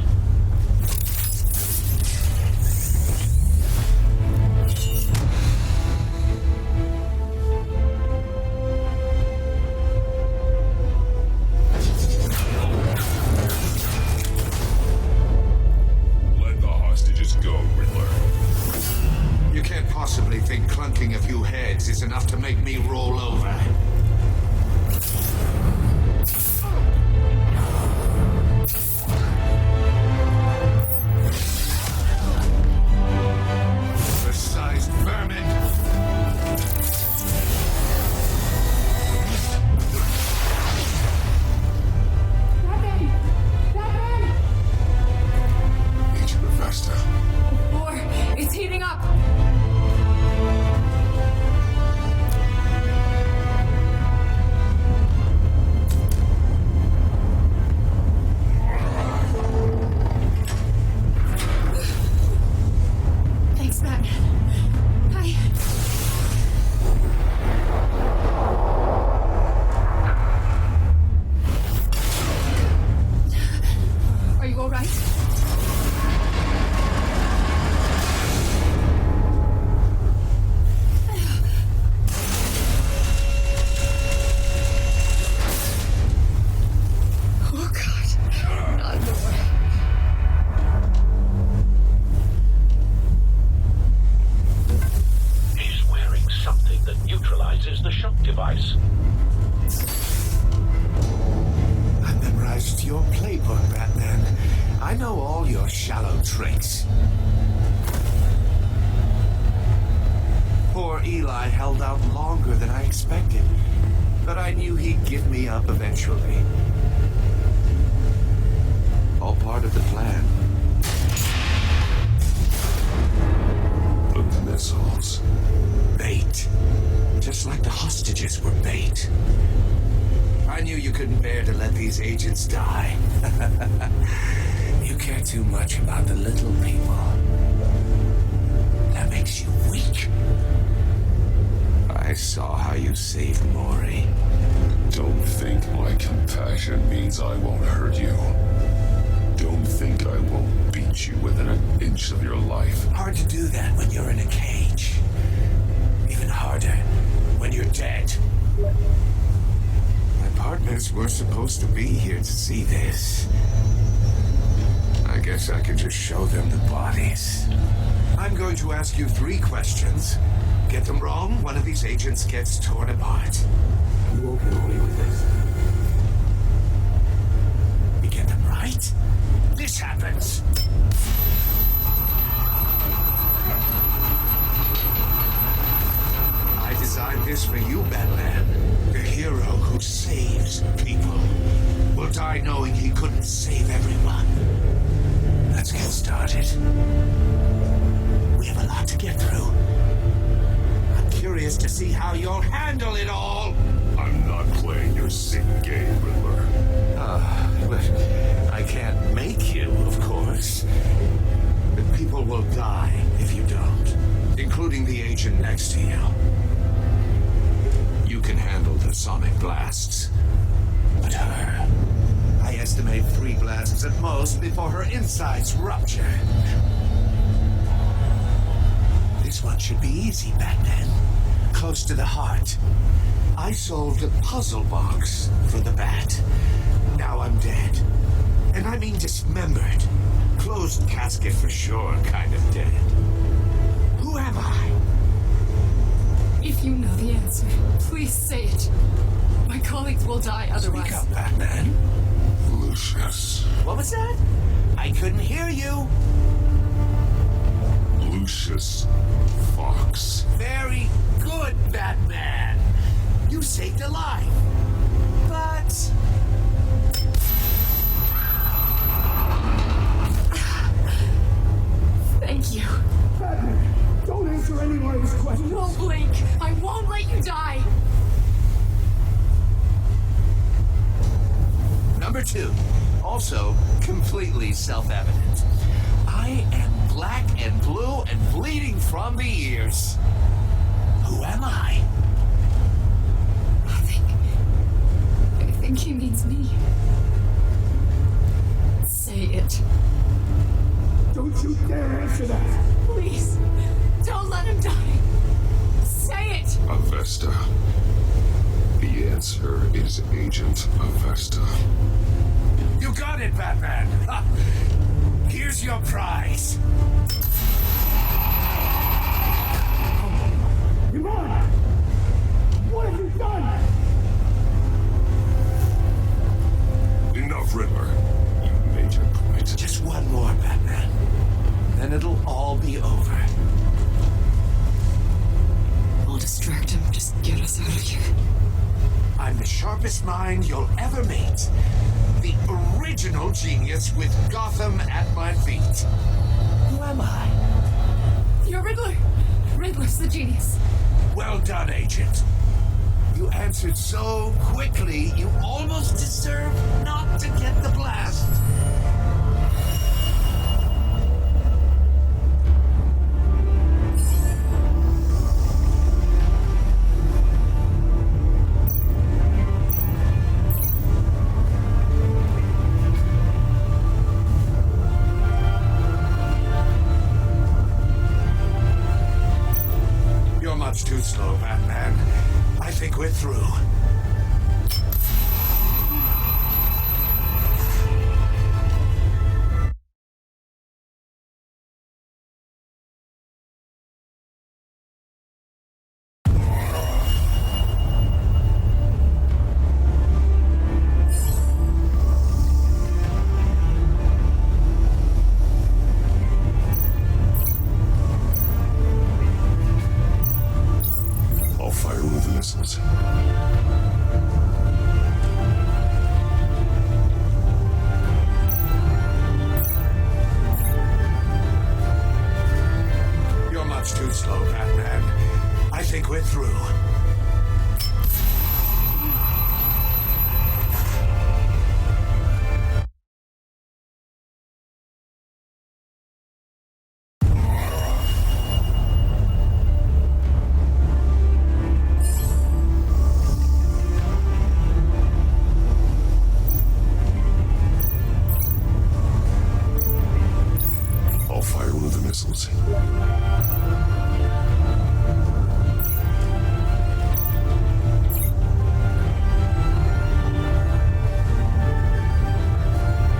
shock device. I've memorized your playbook, Batman. I know all your shallow tricks. Poor Eli held out longer than I expected, but I knew he'd give me up eventually. All part of the plan. The missiles. Bait. Just like the hostages were bait. I knew you couldn't bear to let these agents die. You care too much about the little people. That makes you weak. I saw how you saved Maury. Don't think my compassion means I won't hurt you. Don't think I won't beat you within an inch of your life. Hard to do that when you're in a cage. Even harder when you're dead. My partners were supposed to be here to see this. I guess I could just show them the bodies. I'm going to ask you 3 questions. Get them wrong, one of these agents gets torn apart. You won't get away with this. You get them right, this happens. I designed this for you, Batman. The hero who saves people will die knowing he couldn't save everyone. Let's get started. We have a lot to get through. I'm curious to see how you'll handle it all. I'm not playing your sick game, Riddler. But I can't make you, of course. But people will die if you don't, including the agent next to you. You can handle the sonic blasts. But her, I estimate 3 blasts at most before her insides rupture. This one should be easy, Batman. Close to the heart. I solved a puzzle box for the Bat. Now I'm dead. And I mean dismembered. Closed casket for sure, kind of dead. Who am I? If you know the answer, please say it. My colleagues will die otherwise. Speak up, Batman. Lucius. What was that? I couldn't hear you. Lucius Fox. Very good, Batman. You saved a life. But... Thank you. Batman, don't answer any more of his questions. You won't blink. I won't let you die. Number 2, also completely self-evident. I am black and blue and bleeding from the ears. Who am I? I think he means me. Say it. Don't you dare answer that. Please, don't let him die. Say it. Avesta. The answer is Agent Avesta. You got it, Batman. Here's your prize. Come on! What have you done? Enough, Riddler. You made your point. Just one more, Batman. Then it'll all be over. I'll distract him. Just get us out of here. I'm the sharpest mind you'll ever meet. The original genius with Gotham at my feet. Who am I? You're Riddler. Riddler's the genius. Well done, Agent. You answered so quickly, you almost deserve not to get the blast. You're much too slow, Batman. I think we're through. think we're through. I'll fire one of the missiles.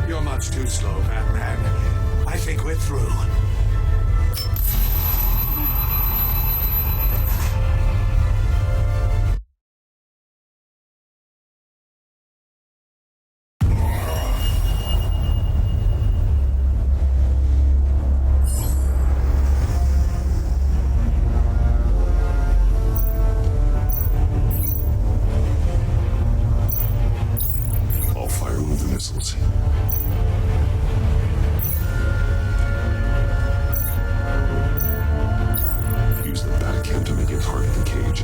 You're much too slow, Batman. I think we're through. I'll fire one of the missiles. Use the Batcam to make it target the cage.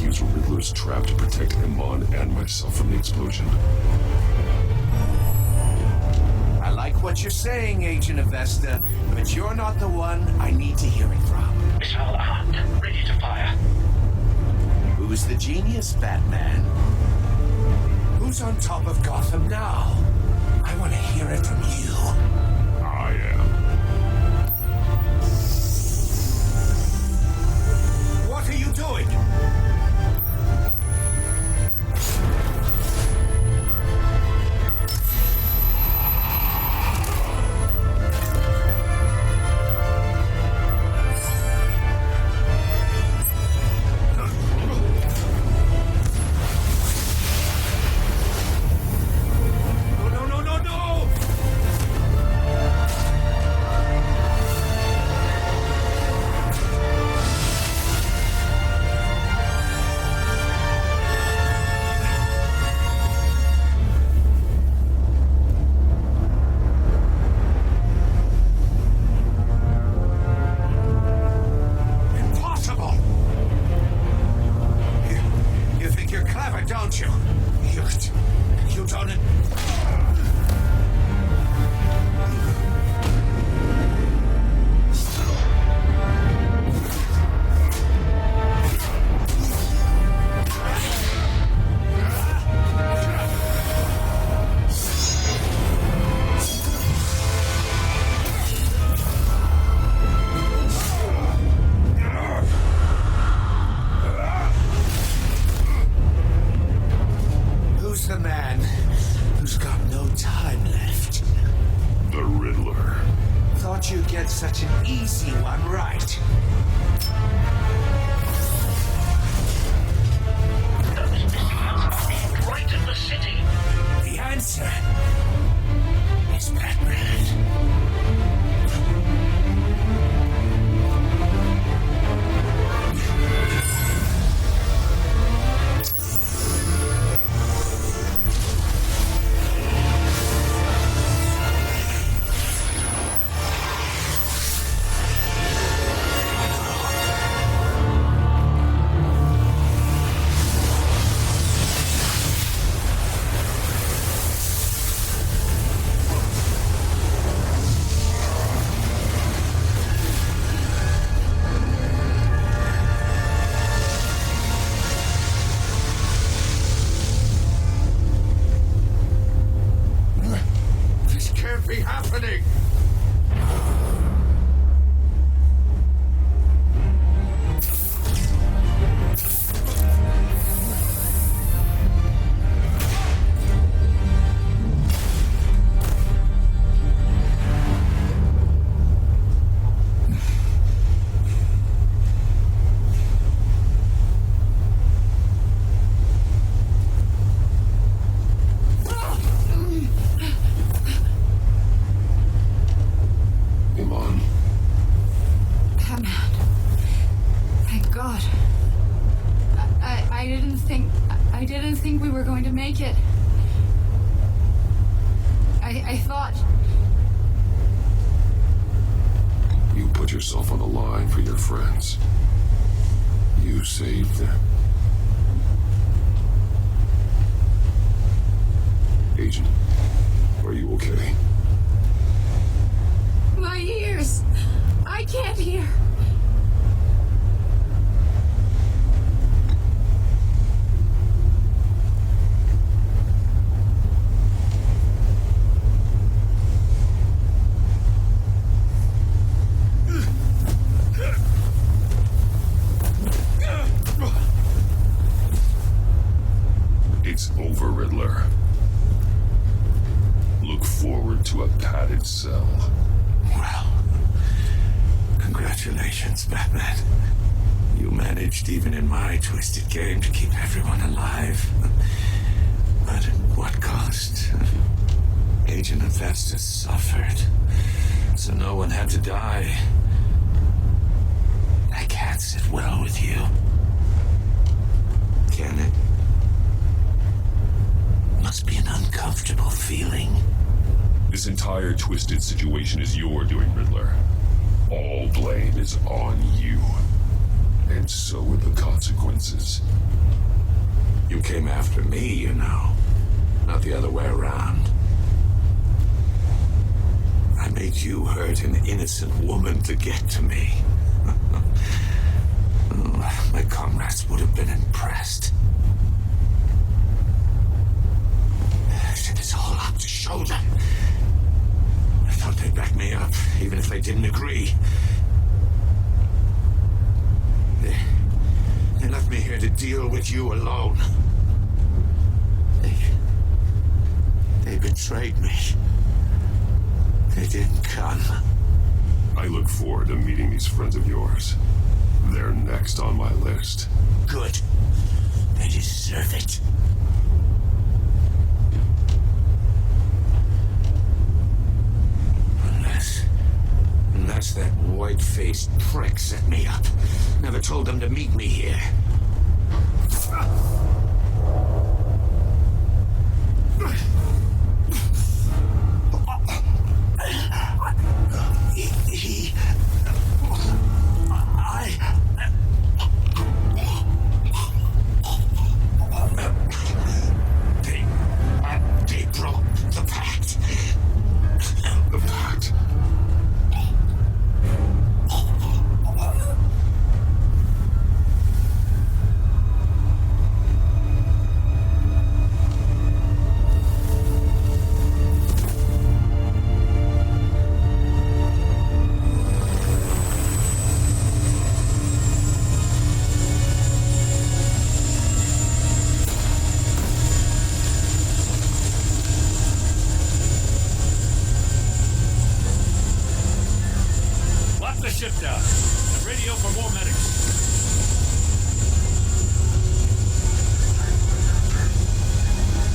Use Riddler's trap to protect Iman and myself from the explosion. I like what you're saying, Agent Avesta, but you're not the one I need to hear it from. Missile armed, ready to fire. Who's the genius, Batman? Who's on top of Gotham now? I want to hear it from you. I am. What are you doing? No! Impossible! You think you're clever, don't you? You don't... Who's the man who's got no time left? The Riddler. Thought you'd get such an easy one right. Right in the city. The answer is Batman. This can't be happening! Iman. Batman. Thank God. I didn't think we were going to make it. I thought... You put yourself on the line for your friends. You saved them. Agent, are you okay? My ears! I can't hear! It's over, Riddler. Look forward to a padded cell. Well, congratulations, Batman. You managed, even in my twisted game, to keep everyone alive. But at what cost? Agent Hephaestus suffered, so no one had to die. That can't sit well with you. Can it? Must be an uncomfortable feeling. This entire twisted situation is your doing, Riddler. All blame is on you. And so are the consequences. You came after me, you know. Not the other way around. I made you hurt an innocent woman to get to me. My comrades would have been impressed. It's all up to show them. I thought they'd back me up, even if they didn't agree. They left me here to deal with you alone. They betrayed me. They didn't come. I look forward to meeting these friends of yours. They're next on my list. Good. They deserve it. Unless that white-faced prick set me up. Never told them to meet me here. They broke the pact. The pact? Ship down and radio for more medics.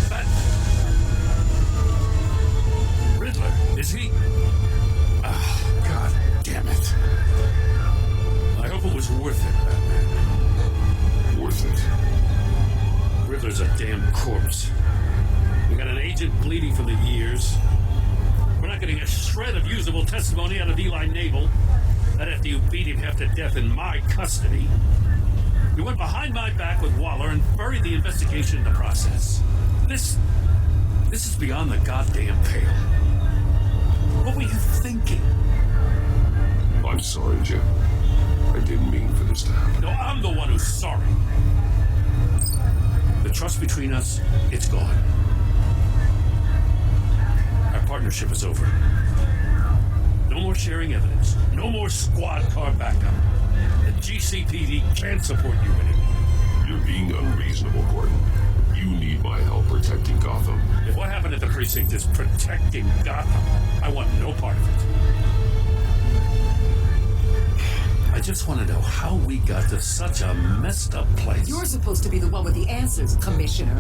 Batman. Riddler, is he? God damn it. I hope it was worth it, Batman. Worth it? Riddler's a damn corpse. We got an agent bleeding from the ears. We're not getting a shred of usable testimony out of Eli Nabel. That after you beat him half to death in my custody. You went behind my back with Waller and buried the investigation in the process. This is beyond the goddamn pale. What were you thinking? I'm sorry, Jim. I didn't mean for this to happen. No, I'm the one who's sorry. The trust between us, it's gone. Our partnership is over. No more sharing evidence. No more squad car backup. The GCPD can't support you anymore. You're being unreasonable, Gordon. You need my help protecting Gotham. If what happened at the precinct is protecting Gotham, I want no part of it. I just want to know how we got to such a messed up place. You're supposed to be the one with the answers, Commissioner.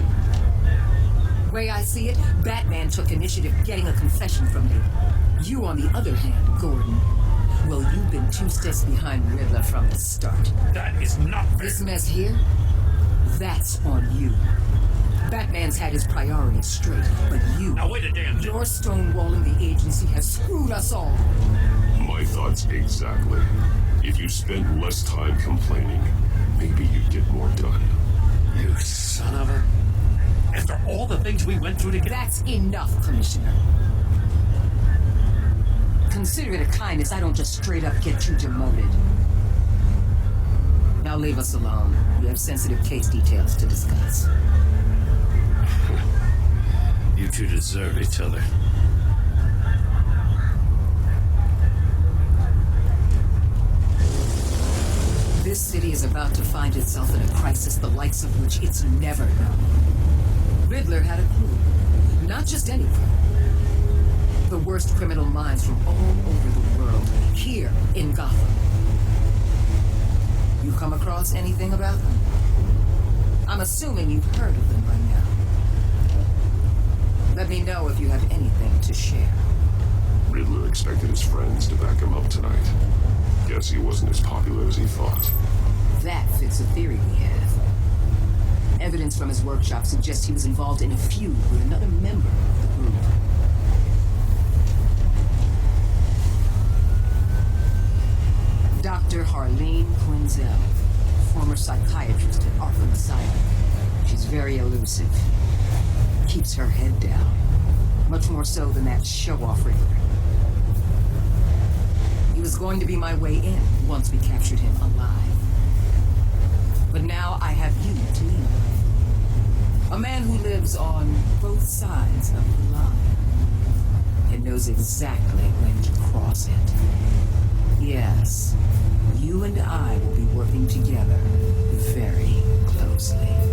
Way I see it, Batman took initiative getting a confession from me. You, on the other hand, Gordon, well, you've been 2 steps behind Riddler from the start. That is not fair. This mess here, that's on you. Batman's had his priorities straight, but you... Now wait a damn minute. Your stonewalling the agency has screwed us all. My thoughts exactly. If you spent less time complaining, maybe you'd get more done. You son of a... After all the things we went through together... That's enough, Commissioner. Consider it a kindness I don't just straight up get you demoted. Now leave us alone. We have sensitive case details to discuss. You two deserve each other. This city is about to find itself in a crisis the likes of which it's never known. Riddler had a clue. Not just any clue. The worst criminal minds from all over the world, here in Gotham. You come across anything about them? I'm assuming you've heard of them by now. Let me know if you have anything to share. Riddler expected his friends to back him up tonight. Guess he wasn't as popular as he thought. That fits a theory we have. Evidence from his workshop suggests he was involved in a feud with another member of the group. Dr. Harleen Quinzel, former psychiatrist at Arkham Asylum. She's very elusive. Keeps her head down. Much more so than that show-off Riddler. He was going to be my way in once we captured him alive. But now I have you to lean on. A man who lives on both sides of the line and knows exactly when to cross it. Yes, you and I will be working together very closely.